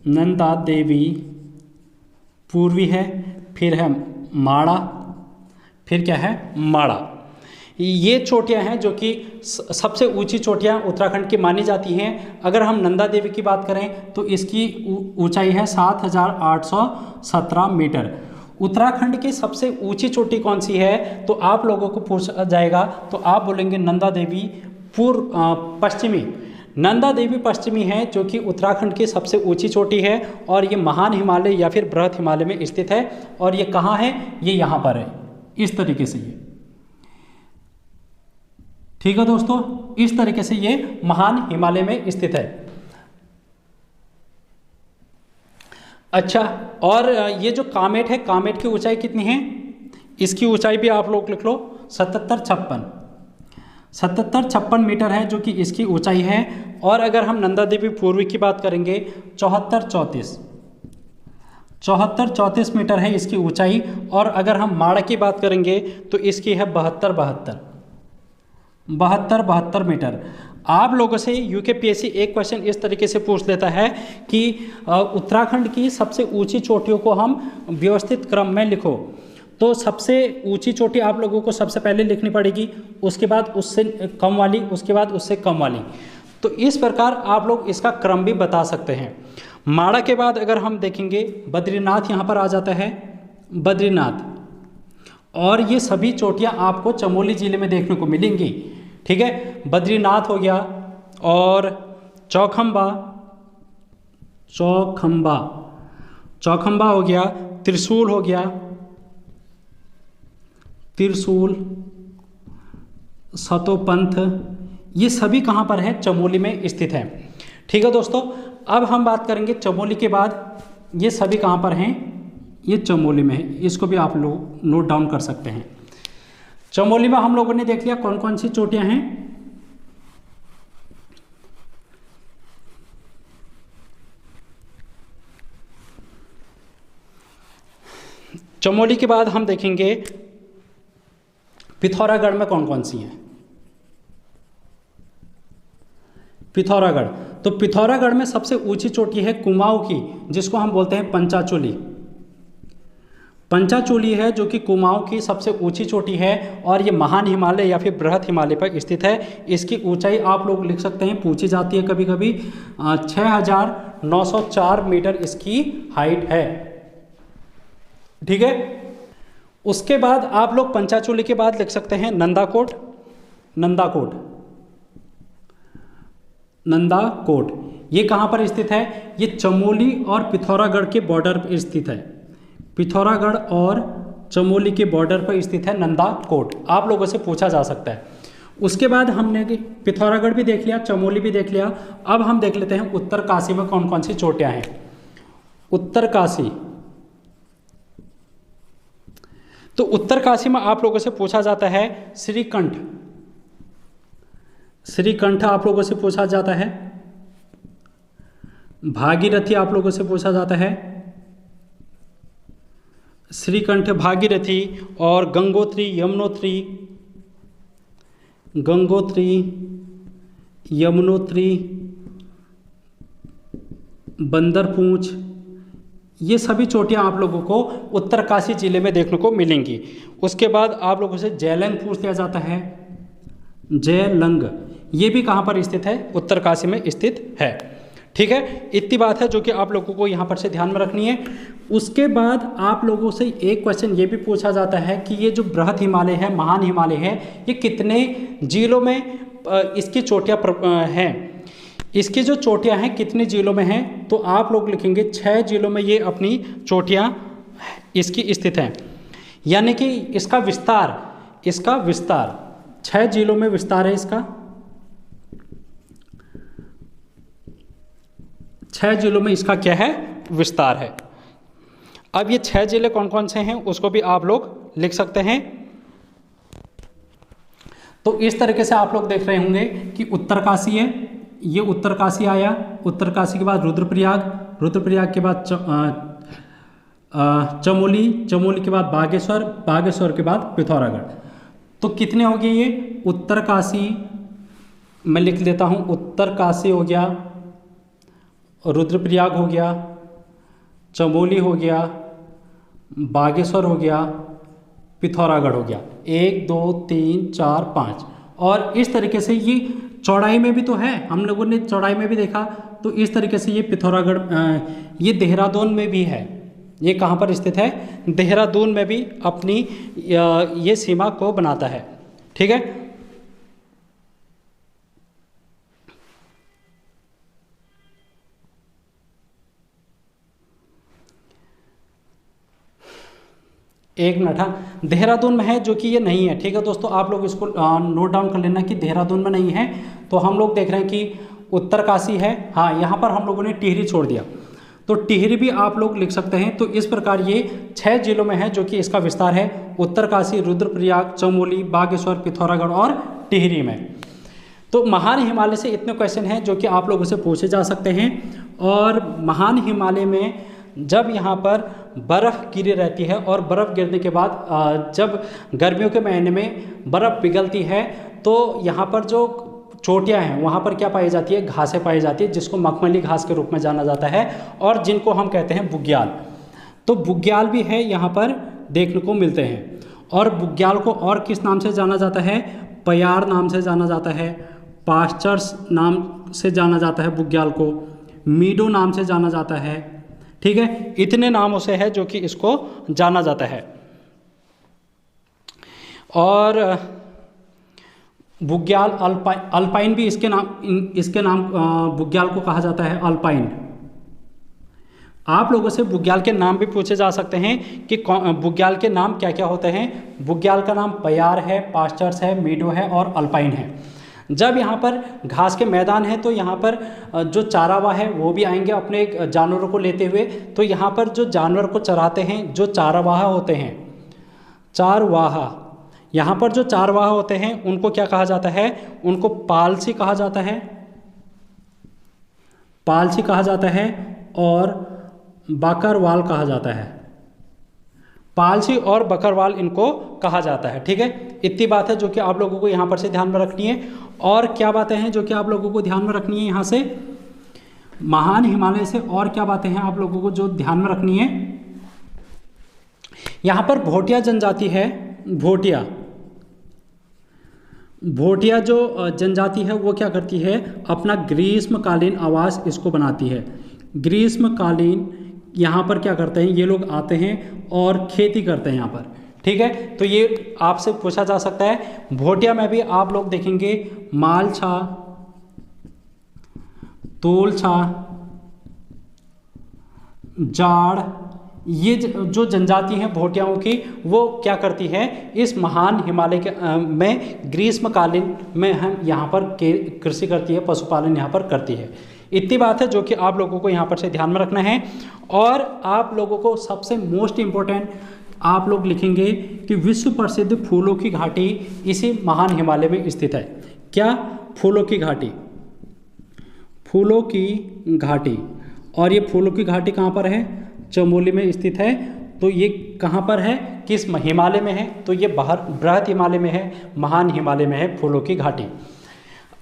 नंदा देवी पूर्वी है, फिर है माड़ा, फिर क्या है माड़ा। ये चोटियां हैं जो कि सबसे ऊंची चोटियां उत्तराखंड की मानी जाती हैं। अगर हम नंदा देवी की बात करें तो इसकी ऊंचाई है 7817 मीटर। उत्तराखंड की सबसे ऊंची चोटी कौन सी है, तो आप लोगों को पूछा जाएगा तो आप बोलेंगे नंदा देवी पश्चिमी। नंदा देवी पश्चिमी है जो कि उत्तराखंड की सबसे ऊंची चोटी है और ये महान हिमालय या फिर बृहत हिमालय में स्थित है। और ये कहाँ है, ये यहाँ पर है, इस तरीके से ये, ठीक है दोस्तों, इस तरीके से ये महान हिमालय में स्थित है। अच्छा, और ये जो कामेट है, कामेट की ऊंचाई कितनी है? इसकी ऊंचाई भी आप लोग लिख लो 77-56 मीटर है जो कि इसकी ऊंचाई है। और अगर हम नंदा देवी पूर्वी की बात करेंगे 74-34 मीटर है इसकी ऊंचाई। और अगर हम माड़ा की बात करेंगे तो इसकी है 72 मीटर। आप लोगों से यूकेपीएससी एक क्वेश्चन इस तरीके से पूछ लेता है कि उत्तराखंड की सबसे ऊंची चोटियों को हम व्यवस्थित क्रम में लिखो। तो सबसे ऊंची चोटी आप लोगों को सबसे पहले लिखनी पड़ेगी, उसके बाद उससे कम वाली, उसके बाद उससे कम वाली। तो इस प्रकार आप लोग इसका क्रम भी बता सकते हैं। माड़ा के बाद अगर हम देखेंगे बद्रीनाथ यहाँ पर आ जाता है, बद्रीनाथ। और ये सभी चोटियाँ आपको चमोली जिले में देखने को मिलेंगी। ठीक है, बद्रीनाथ हो गया, और चौखंबा हो गया, त्रिशूल हो गया, सतोपंथ, ये सभी कहाँ पर है? चमोली में स्थित है। ठीक है दोस्तों, अब हम बात करेंगे चमोली के बाद ये सभी कहाँ पर हैं? ये चमोली में है। इसको भी आप लोग नोट डाउन कर सकते हैं। चमोली में हम लोगों ने देख लिया कौन कौन सी चोटियां हैं। चमोली के बाद हम देखेंगे पिथौरागढ़ में कौन कौन सी हैं। पिथौरागढ़, तो पिथौरागढ़ में सबसे ऊंची चोटी है कुमाऊं की, जिसको हम बोलते हैं पंचाचूली है, जो कि कुमाऊं की सबसे ऊंची चोटी है। और ये महान हिमालय या फिर बृहत हिमालय पर स्थित है। इसकी ऊंचाई आप लोग लिख सकते हैं, पूछी जाती है कभी कभी, 6904 मीटर इसकी हाइट है। ठीक है, उसके बाद आप लोग पंचाचूली के बाद लिख सकते हैं नंदाकोट। ये कहाँ पर स्थित है? ये चमोली और पिथौरागढ़ के बॉर्डर पर स्थित है। पिथौरागढ़ और चमोली के बॉर्डर पर स्थित है नंदाकोट। आप लोगों से पूछा जा सकता है। उसके बाद हमने पिथौरागढ़ भी देख लिया, चमोली भी देख लिया। अब हम देख लेते हैं उत्तरकाशी में कौन कौन सी चोटियां हैं। उत्तरकाशी, तो उत्तरकाशी में आप लोगों से पूछा जाता है श्रीकंठ आप लोगों से पूछा जाता है। भागीरथी आप लोगों से पूछा जाता है। श्रीकंठ, भागीरथी, और गंगोत्री, यमुनोत्री, बंदरपूंछ, ये सभी चोटियां आप लोगों को उत्तरकाशी जिले में देखने को मिलेंगी। उसके बाद आप लोगों से जयलंग पूछ लिया जाता है। जयलंग, ये भी कहाँ पर स्थित है? उत्तरकाशी में स्थित है। ठीक है, इतनी बात है जो कि आप लोगों को यहाँ पर से ध्यान में रखनी है। उसके बाद आप लोगों से एक क्वेश्चन ये भी पूछा जाता है कि ये जो बृहत हिमालय है, महान हिमालय है, ये कितने जिलों में इसकी चोटियाँ हैं? इसकी जो चोटियाँ हैं कितने जिलों में हैं? तो आप लोग लिखेंगे 6 जिलों में ये अपनी चोटियाँ इसकी स्थित हैं। यानी कि इसका विस्तार 6 जिलों में विस्तार है इसका। 6 जिलों में इसका क्या है? विस्तार है। अब ये 6 जिले कौन कौन से हैं उसको भी आप लोग लिख सकते हैं। तो इस तरीके से आप लोग देख रहे होंगे कि उत्तरकाशी है, ये उत्तरकाशी आया। उत्तरकाशी के बाद रुद्रप्रयाग के बाद चमोली के बाद बागेश्वर के बाद पिथौरागढ़। तो कितने हो गए ये? उत्तरकाशी, मैं लिख देता हूँ, उत्तरकाशी हो गया, रुद्रप्रयाग हो गया, चमोली हो गया, बागेश्वर हो गया, पिथौरागढ़ हो गया। 1 2 3 4 5। और इस तरीके से ये चौड़ाई में भी तो है, हम लोगों ने चौड़ाई में भी देखा। तो इस तरीके से ये पिथौरागढ़, ये देहरादून में भी है। ये कहाँ पर स्थित है? देहरादून में भी अपनी ये सीमा को बनाता है। ठीक है, 1 मिनट। हाँ, देहरादून में है, जो कि ये नहीं है। ठीक है दोस्तों, आप लोग इसको नोट डाउन कर लेना कि देहरादून में नहीं है। तो हम लोग देख रहे हैं कि उत्तरकाशी है। हाँ, यहाँ पर हम लोगों ने टिहरी छोड़ दिया, तो टिहरी भी आप लोग लिख सकते हैं। तो इस प्रकार ये 6 जिलों में है जो कि इसका विस्तार है, उत्तरकाशी, रुद्रप्रयाग, चमोली, बागेश्वर, पिथौरागढ़ और टिहरी में। तो महान हिमालय से इतने क्वेश्चन हैं जो कि आप लोगों से पूछे जा सकते हैं। और महान हिमालय में जब यहाँ पर बर्फ़ गिरी रहती है और बर्फ़ गिरने के बाद जब गर्मियों के महीने में बर्फ़ पिघलती है, तो यहाँ पर जो चोटियाँ हैं वहाँ पर क्या पाई जाती है, घासें पाई जाती है, जिसको मखमली घास के रूप में जाना जाता है और जिनको हम कहते हैं बुग्याल। तो बुग्याल भी है यहाँ पर देखने को मिलते हैं। और बुग्याल को और किस नाम से जाना जाता है, पयार नाम से जाना जाता है, पास्चर्स नाम से जाना जाता है बुग्याल को, मीडो नाम से जाना जाता है। ठीक है, इतने नामों से है जो कि इसको जाना जाता है। और बुग्याल अल्पाइन भी इसके नाम बुग्याल को कहा जाता है, अल्पाइन। आप लोगों से बुग्याल के नाम भी पूछे जा सकते हैं कि बुग्याल के नाम क्या क्या होते हैं। बुग्याल का नाम पयार है, पास्चर्स है, मीडो है और अल्पाइन है। जब यहाँ पर घास के मैदान है तो यहाँ पर जो चारावाह है वो भी आएंगे अपने जानवरों को लेते हुए। तो यहाँ पर जो जानवर को चराते हैं, जो चारावाह होते हैं, चारवाह, यहाँ पर जो चारवाह होते हैं उनको क्या कहा जाता है, उनको पालसी कहा जाता है, पालसी कहा जाता है और बकरवाल कहा जाता है। पालसी और बकरवाल इनको कहा जाता है। ठीक है, इतनी बात है जो कि आप लोगों को यहाँ पर से ध्यान में रखनी है। और क्या बातें हैं जो कि आप लोगों को ध्यान में रखनी है यहाँ से, महान हिमालय से और क्या बातें हैं आप लोगों को जो ध्यान में रखनी है। यहाँ पर भोटिया जनजाति है, भोटिया जो जनजाति है वो क्या करती है, अपना ग्रीष्मकालीन आवास इसको बनाती है। ग्रीष्मकालीन यहाँ पर क्या करते हैं, ये लोग आते हैं और खेती करते हैं यहाँ पर। ठीक है, तो ये आपसे पूछा जा सकता है। भोटिया में भी आप लोग देखेंगे मालछा, तोलछा, जाड़, ये जो जनजाति हैं भोटियाओं की, वो क्या करती है, इस महान हिमालय के में ग्रीष्मकालीन में हम यहाँ पर कृषि करती है, पशुपालन यहाँ पर करती है। इतनी बात है जो कि आप लोगों को यहाँ पर से ध्यान में रखना है। और आप लोगों को सबसे मोस्ट इम्पोर्टेंट आप लोग लिखेंगे कि विश्व प्रसिद्ध फूलों की घाटी इसी महान हिमालय में स्थित है। क्या, फूलों की घाटी, फूलों की घाटी। और ये फूलों की घाटी कहाँ पर है, चमोली में स्थित है। तो ये कहाँ पर है, किस हिमालय में है, तो ये बाहर बृहद हिमालय में है, महान हिमालय में है फूलों की घाटी।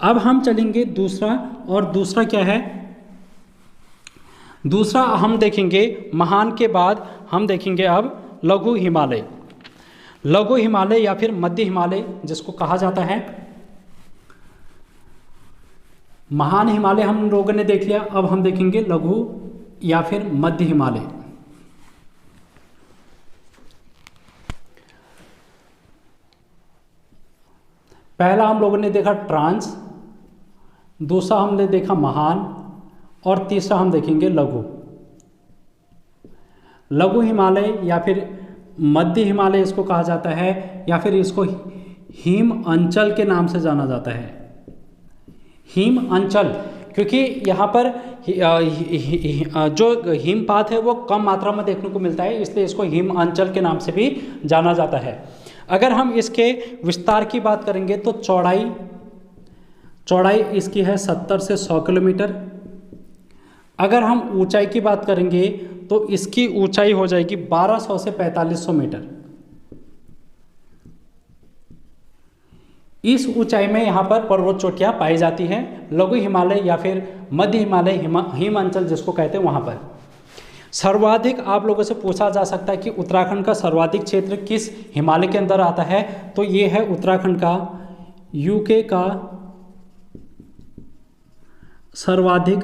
अब हम चलेंगे दूसरा, और दूसरा क्या है, दूसरा हम देखेंगे महान के बाद हम देखेंगे अब लघु हिमालय। लघु हिमालय या फिर मध्य हिमालय जिसको कहा जाता है। महान हिमालय हम लोगों ने देख लिया, अब हम देखेंगे लघु या फिर मध्य हिमालय। पहला हम लोगों ने देखा ट्रांस, दूसरा हमने देखा महान, और तीसरा हम देखेंगे लघु। लघु हिमालय या फिर मध्य हिमालय इसको कहा जाता है, या फिर इसको हिम अंचल के नाम से जाना जाता है। हिम अंचल, क्योंकि यहाँ पर जो हिमपात है वो कम मात्रा में देखने को मिलता है, इसलिए इसको हिम अंचल के नाम से भी जाना जाता है। अगर हम इसके विस्तार की बात करेंगे तो चौड़ाई इसकी है 70 से 100 किलोमीटर। अगर हम ऊंचाई की बात करेंगे तो इसकी ऊंचाई हो जाएगी 1200 से 4500 मीटर। इस ऊंचाई में यहाँ पर पर्वत चोटियाँ पाई जाती हैं। लघु हिमालय या फिर मध्य हिमालय, हिमांचल जिसको कहते हैं, वहाँ पर सर्वाधिक आप लोगों से पूछा जा सकता है कि उत्तराखंड का सर्वाधिक क्षेत्र किस हिमालय के अंदर आता है, तो ये है उत्तराखंड का यूके का सर्वाधिक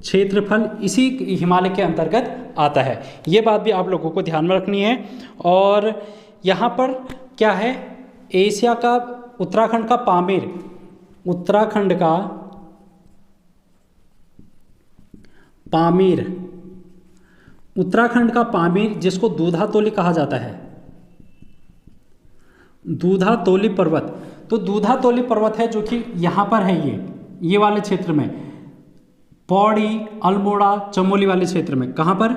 क्षेत्रफल इसी हिमालय के अंतर्गत आता है। ये बात भी आप लोगों को ध्यान में रखनी है। और यहाँ पर क्या है, एशिया का उत्तराखंड का पामीर, उत्तराखंड का पामीर, उत्तराखंड का पामीर जिसको दूधातोली कहा जाता है, दूधातोली पर्वत, तो दूधातोली पर्वत है जो कि यहाँ पर है, ये वाले क्षेत्र में, पौड़ी, अल्मोड़ा, चमोली वाले क्षेत्र में। कहाँ पर?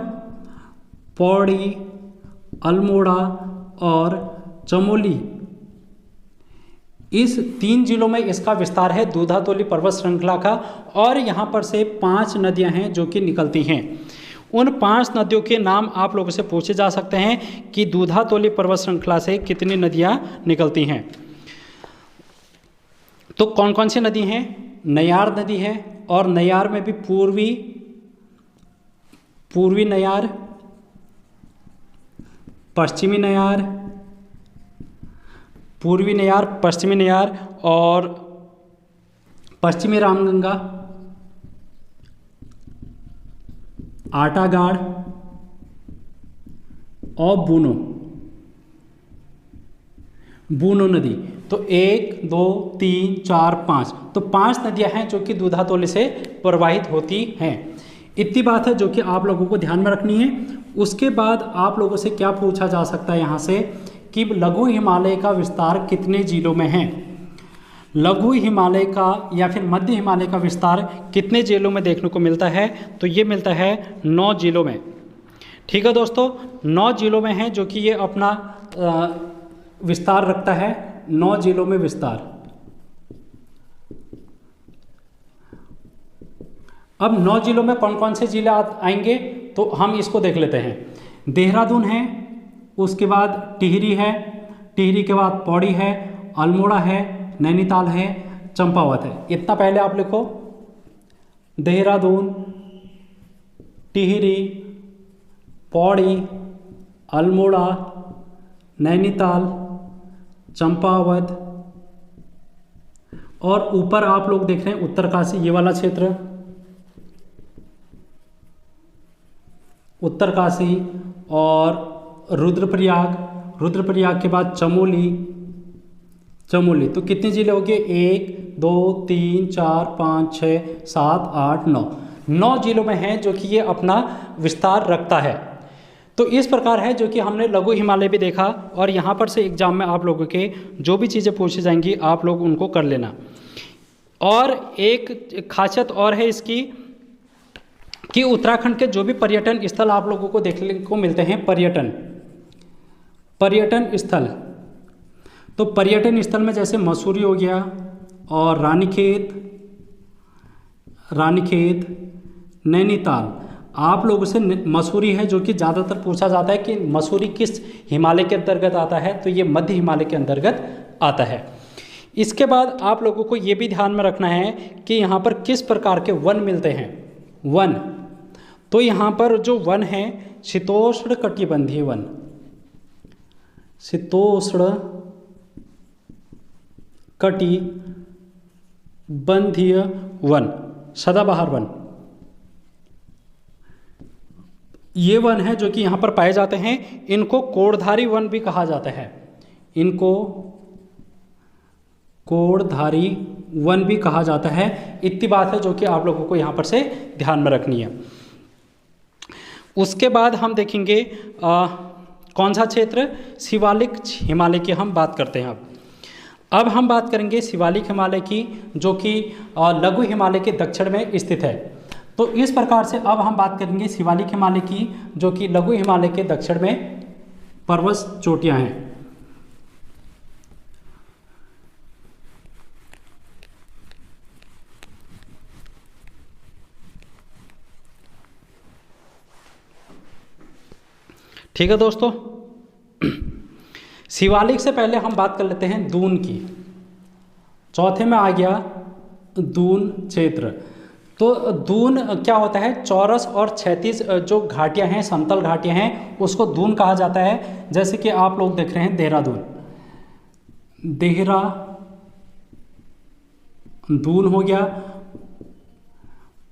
पौड़ी, अल्मोड़ा और चमोली, इस 3 जिलों में इसका विस्तार है दूधातोली पर्वत श्रृंखला का। और यहाँ पर से 5 नदियाँ हैं जो कि निकलती हैं। उन 5 नदियों के नाम आप लोगों से पूछे जा सकते हैं कि दूधातोली पर्वत श्रृंखला से कितनी नदियाँ निकलती हैं। तो कौन कौन सी नदी हैं? नयार नदी है, और नयार में भी पूर्वी नयार, पश्चिमी नयार, पूर्वी नयार, पश्चिमी नयार और पश्चिमी रामगंगा, आटागाड़ और बूनो नदी। तो 1 2 3 4 5, तो 5 नदियां हैं जो कि दूधातोली से प्रवाहित होती हैं। इतनी बात है जो कि आप लोगों को ध्यान में रखनी है। उसके बाद आप लोगों से क्या पूछा जा सकता है यहाँ से कि लघु हिमालय का विस्तार कितने जिलों में है? लघु हिमालय का या फिर मध्य हिमालय का विस्तार कितने जिलों में देखने को मिलता है? तो ये मिलता है 9 जिलों में। ठीक है दोस्तों, 9 जिलों में है जो कि ये अपना विस्तार रखता है, 9 जिलों में विस्तार। अब 9 जिलों में कौन कौन से जिले आएंगे तो हम इसको देख लेते हैं। देहरादून है, उसके बाद टिहरी है, टिहरी के बाद पौड़ी है, अल्मोड़ा है, नैनीताल है, चंपावत है। इतना पहले आप लिखो, देहरादून, टिहरी, पौड़ी, अल्मोड़ा, नैनीताल, चंपावत, और ऊपर आप लोग देख रहे हैं उत्तरकाशी, ये वाला क्षेत्र उत्तरकाशी, और रुद्रप्रयाग, रुद्रप्रयाग के बाद चमोली, चमोली। तो कितने जिले हो गए? 1 2 3 4 5 6 7 8 9, 9 जिलों में हैं जो कि ये अपना विस्तार रखता है। तो इस प्रकार है जो कि हमने लघु हिमालय भी देखा, और यहाँ पर से एग्जाम में आप लोगों के जो भी चीज़ें पूछी जाएंगी आप लोग उनको कर लेना। और एक खासियत और है इसकी कि उत्तराखंड के जो भी पर्यटन स्थल आप लोगों को देखने को मिलते हैं, पर्यटन स्थल, तो पर्यटन स्थल में जैसे मसूरी हो गया और रानीखेत, नैनीताल। आप लोगों से मसूरी है जो कि ज़्यादातर पूछा जाता है कि मसूरी किस हिमालय के अंतर्गत आता है, तो ये मध्य हिमालय के अंतर्गत आता है। इसके बाद आप लोगों को ये भी ध्यान में रखना है कि यहाँ पर किस प्रकार के वन मिलते हैं। वन, तो यहाँ पर जो वन है शीतोष्ण कटिबंधीय वन, शीतोष्ण कटिबंधीय वन, सदाबहार वन, ये वन है जो कि यहाँ पर पाए जाते हैं। इनको कोड़धारी वन भी कहा जाता है, इनको कोड़धारी वन भी कहा जाता है। इतनी बात है जो कि आप लोगों को यहाँ पर से ध्यान में रखनी है। उसके बाद हम देखेंगे कौन सा क्षेत्र? शिवालिक हिमालय की हम बात करते हैं। अब हम बात करेंगे शिवालिक हिमालय की, जो कि लघु हिमालय के दक्षिण में स्थित है। तो इस प्रकार से अब हम बात करेंगे शिवालिक हिमालय की, जो कि लघु हिमालय के दक्षिण में पर्वत चोटियां हैं। ठीक है दोस्तों, शिवालिक से पहले हम बात कर लेते हैं दून की। चौथे में आ गया दून क्षेत्र। तो दून क्या होता है? चौरस और क्षैतिज जो घाटियां हैं, समतल घाटियां हैं, उसको दून कहा जाता है। जैसे कि आप लोग देख रहे हैं देहरादून हो गया,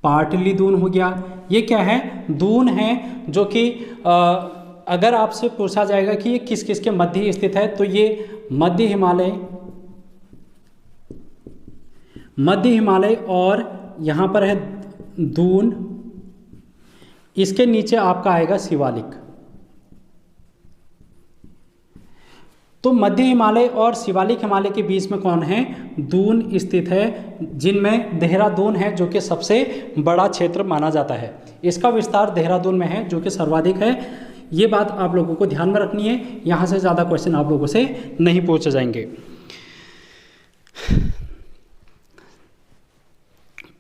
पाटली दून हो गया। ये क्या है? दून है जो कि अगर आपसे पूछा जाएगा कि ये किस किस के मध्य स्थित है, तो ये मध्य हिमालय और यहाँ पर है दून, इसके नीचे आपका आएगा शिवालिक। तो मध्य हिमालय और शिवालिक हिमालय के बीच में कौन है? दून स्थित है, जिनमें देहरादून है जो कि सबसे बड़ा क्षेत्र माना जाता है। इसका विस्तार देहरादून में है जो कि सर्वाधिक है। ये बात आप लोगों को ध्यान में रखनी है, यहाँ से ज़्यादा क्वेश्चन आप लोगों से नहीं पूछे जाएंगे।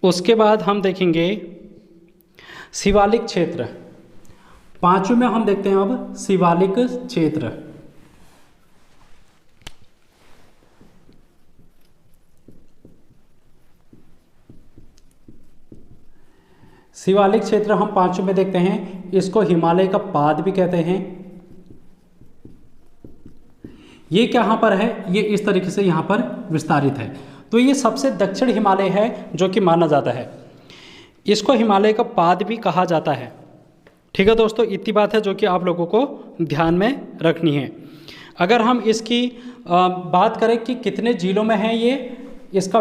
उसके बाद हम देखेंगे शिवालिक क्षेत्र। पांचवें में हम देखते हैं अब शिवालिक क्षेत्र। शिवालिक क्षेत्र हम पांचवें में देखते हैं। इसको हिमालय का पाद भी कहते हैं। ये कहाँ पर है? ये इस तरीके से यहाँ पर विस्तारित है। तो ये सबसे दक्षिण हिमालय है जो कि माना जाता है। इसको हिमालय का पाद भी कहा जाता है। ठीक है दोस्तों, इतनी बात है जो कि आप लोगों को ध्यान में रखनी है। अगर हम इसकी बात करें कि कितने जिलों में है ये, इसका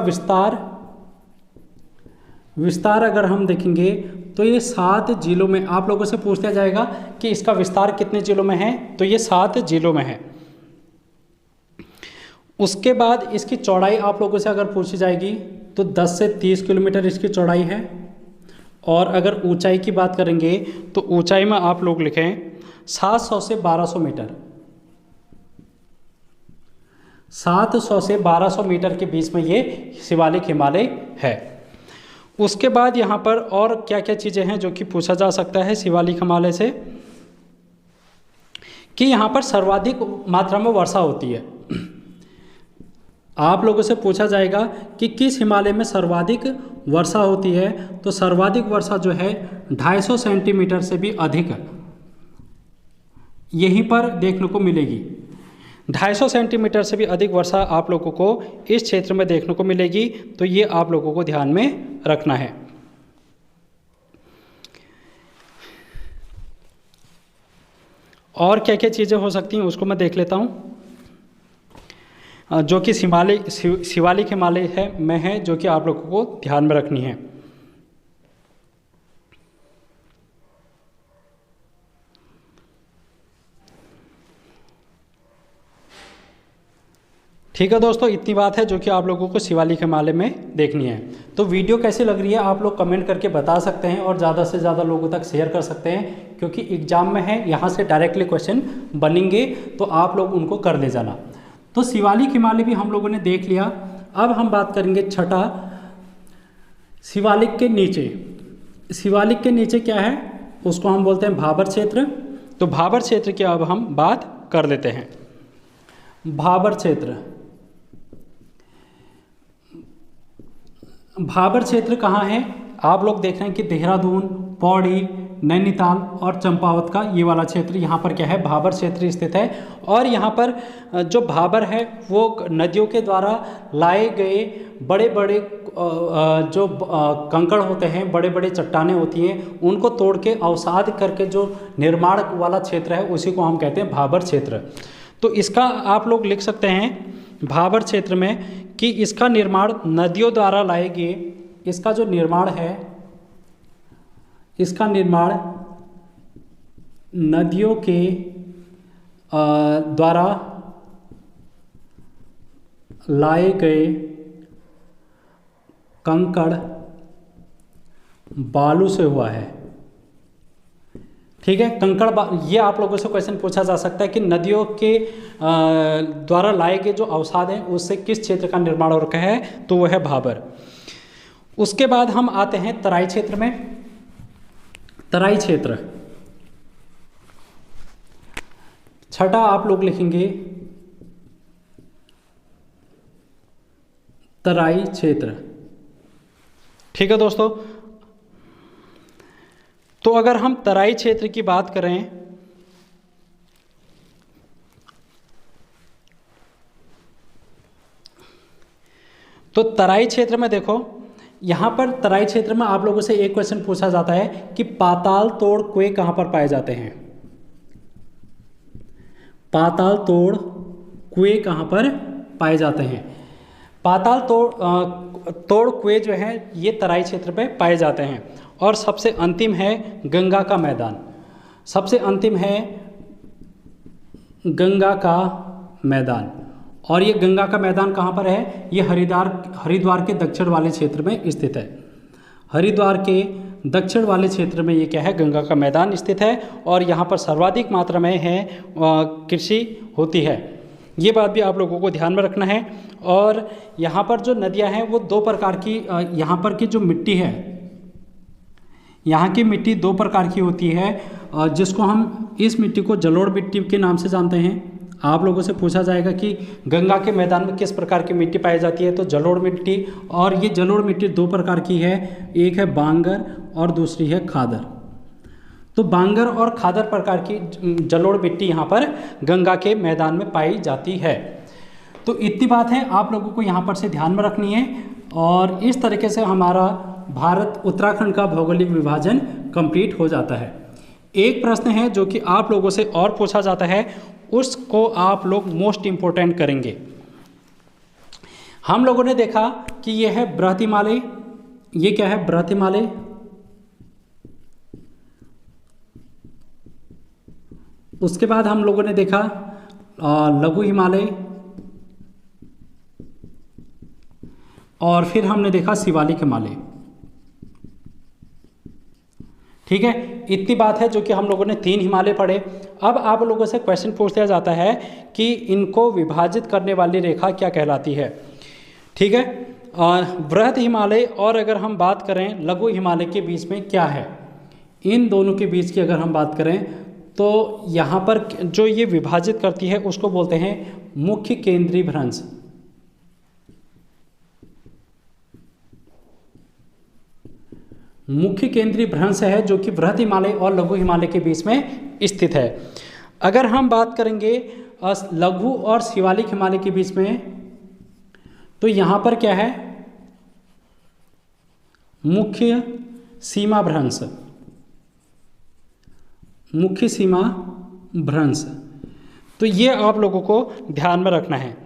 विस्तार अगर हम देखेंगे तो ये 7 जिलों में। आप लोगों से पूछ लिया जाएगा कि इसका विस्तार कितने जिलों में है, तो ये 7 जिलों में है। उसके बाद इसकी चौड़ाई आप लोगों से अगर पूछी जाएगी तो 10 से 30 किलोमीटर इसकी चौड़ाई है। और अगर ऊंचाई की बात करेंगे तो ऊंचाई में आप लोग लिखें 700 से 1200 मीटर। 700 से 1200 मीटर के बीच में ये शिवालिक हिमालय है। उसके बाद यहाँ पर और क्या क्या चीज़ें हैं जो कि पूछा जा सकता है शिवालिक हिमालय से, कि यहाँ पर सर्वाधिक मात्रा में वर्षा होती है। आप लोगों से पूछा जाएगा कि किस हिमालय में सर्वाधिक वर्षा होती है, तो सर्वाधिक वर्षा जो है 250 सेंटीमीटर से भी अधिक यहीं पर देखने को मिलेगी। 250 सेंटीमीटर से भी अधिक वर्षा आप लोगों को इस क्षेत्र में देखने को मिलेगी। तो ये आप लोगों को ध्यान में रखना है। और क्या क्या चीज़ें हो सकती हैं उसको मैं देख लेता हूँ, जो कि शिवालिक हिमालय में है, जो कि आप लोगों को ध्यान में रखनी है। ठीक है दोस्तों, इतनी बात है जो कि आप लोगों को शिवालिक हिमालय में देखनी है। तो वीडियो कैसी लग रही है आप लोग कमेंट करके बता सकते हैं और ज़्यादा से ज़्यादा लोगों तक शेयर कर सकते हैं, क्योंकि एग्जाम में है, यहाँ से डायरेक्टली क्वेश्चन बनेंगे तो आप लोग उनको कर ले जाना। तो शिवालिक हिमालय भी हम लोगों ने देख लिया। अब हम बात करेंगे छठा, शिवालिक के नीचे। शिवालिक के नीचे क्या है? उसको हम बोलते हैं भाबर क्षेत्र। तो भाबर क्षेत्र की अब हम बात कर लेते हैं। भाबर क्षेत्र, भाबर क्षेत्र कहाँ है? आप लोग देख रहे हैं कि देहरादून, पौड़ी, नैनीताल और चंपावत का ये वाला क्षेत्र यहाँ पर क्या है? भाबर क्षेत्र स्थित है। और यहाँ पर जो भाबर है वो नदियों के द्वारा लाए गए बड़े बड़े जो कंकड़ होते हैं, बड़े बड़े चट्टानें होती हैं, उनको तोड़ के अवसाद करके जो निर्माण वाला क्षेत्र है उसी को हम कहते हैं भाबर क्षेत्र। तो इसका आप लोग लिख सकते हैं भाबर क्षेत्र में कि इसका निर्माण नदियों द्वारा लाए गए, इसका जो निर्माण है, इसका निर्माण नदियों के द्वारा लाए गए कंकड़ बालू से हुआ है। ठीक है, ये आप लोगों से क्वेश्चन पूछा जा सकता है कि नदियों के द्वारा लाए गए जो अवसाद हैं उससे किस क्षेत्र का निर्माण हो रखा है, तो वो है भाबर। उसके बाद हम आते हैं तराई क्षेत्र में। तराई क्षेत्र छठा आप लोग लिखेंगे तराई क्षेत्र। ठीक है दोस्तों, तो अगर हम तराई क्षेत्र की बात करें तो तराई क्षेत्र में देखो, यहाँ पर तराई क्षेत्र में आप लोगों से एक क्वेश्चन पूछा जाता है कि पाताल तोड़ कुएं कहाँ पर पाए जाते हैं। पाताल तोड़ कुएं कहाँ पर पाए जाते हैं। पाताल तोड़ कुएं जो है ये तराई क्षेत्र पे पाए जाते हैं। और सबसे अंतिम है गंगा का मैदान। सबसे अंतिम है गंगा का मैदान। और ये गंगा का मैदान कहाँ पर है? ये हरिद्वार के दक्षिण वाले क्षेत्र में स्थित है। हरिद्वार के दक्षिण वाले क्षेत्र में ये क्या है? गंगा का मैदान स्थित है और यहाँ पर सर्वाधिक मात्रा में है कृषि होती है। ये बात भी आप लोगों को ध्यान में रखना है। और यहाँ पर जो नदियाँ हैं वो दो प्रकार की, यहाँ पर की जो मिट्टी है, यहाँ की मिट्टी दो प्रकार की होती है, जिसको हम इस मिट्टी को जलोढ़ मिट्टी के नाम से जानते हैं। आप लोगों से पूछा जाएगा कि गंगा के मैदान में किस प्रकार की मिट्टी पाई जाती है, तो जलोढ़ मिट्टी। और ये जलोढ़ मिट्टी दो प्रकार की है, एक है बांगर और दूसरी है खादर। तो बांगर और खादर प्रकार की जलोढ़ मिट्टी यहाँ पर गंगा के मैदान में पाई जाती है। तो इतनी बात है आप लोगों को यहाँ पर से ध्यान में रखनी है। और इस तरीके से हमारा भारत उत्तराखंड का भौगोलिक विभाजन कंप्लीट हो जाता है। एक प्रश्न है जो कि आप लोगों से और पूछा जाता है, उसको आप लोग मोस्ट इम्पोर्टेंट करेंगे। हम लोगों ने देखा कि यह है बृहत हिमालय। ये क्या है? बृहत हिमालय। उसके बाद हम लोगों ने देखा लघु हिमालय, और फिर हमने देखा शिवालिक हिमालय। ठीक है, इतनी बात है जो कि हम लोगों ने 3 हिमालय पढ़े। अब आप लोगों से क्वेश्चन पूछ दिया जाता है कि इनको विभाजित करने वाली रेखा क्या कहलाती है। ठीक है, बृहत हिमालय और अगर हम बात करें लघु हिमालय के बीच में क्या है, इन दोनों के बीच की अगर हम बात करें तो यहाँ पर जो ये विभाजित करती है उसको बोलते हैं मुख्य केंद्रीय भ्रंश। मुख्य केंद्रीय भ्रंश है जो कि बृहत हिमालय और लघु हिमालय के बीच में स्थित है। अगर हम बात करेंगे लघु और शिवालिक हिमालय के बीच में, तो यहाँ पर क्या है? मुख्य सीमा भ्रंश। मुख्य सीमा भ्रंश। तो ये आप लोगों को ध्यान में रखना है।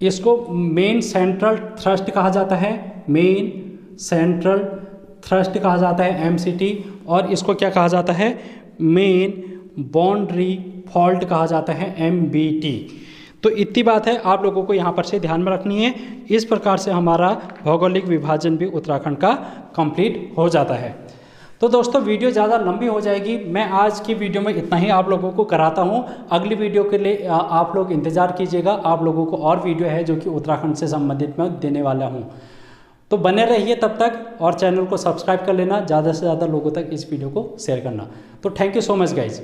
इसको मेन सेंट्रल थ्रस्ट कहा जाता है, मेन सेंट्रल थ्रस्ट कहा जाता है MCT, और इसको क्या कहा जाता है? मेन बाउंड्री फॉल्ट कहा जाता है MBT। तो इतनी बात है आप लोगों को यहाँ पर से ध्यान में रखनी है। इस प्रकार से हमारा भौगोलिक विभाजन भी उत्तराखंड का कंप्लीट हो जाता है। तो दोस्तों वीडियो ज़्यादा लंबी हो जाएगी, मैं आज की वीडियो में इतना ही आप लोगों को कराता हूँ। अगली वीडियो के लिए आप लोग इंतज़ार कीजिएगा, आप लोगों को और वीडियो है जो कि उत्तराखंड से संबंधित मैं देने वाला हूँ। तो बने रहिए तब तक, और चैनल को सब्सक्राइब कर लेना, ज़्यादा से ज़्यादा लोगों तक इस वीडियो को शेयर करना। तो thank you so much guys.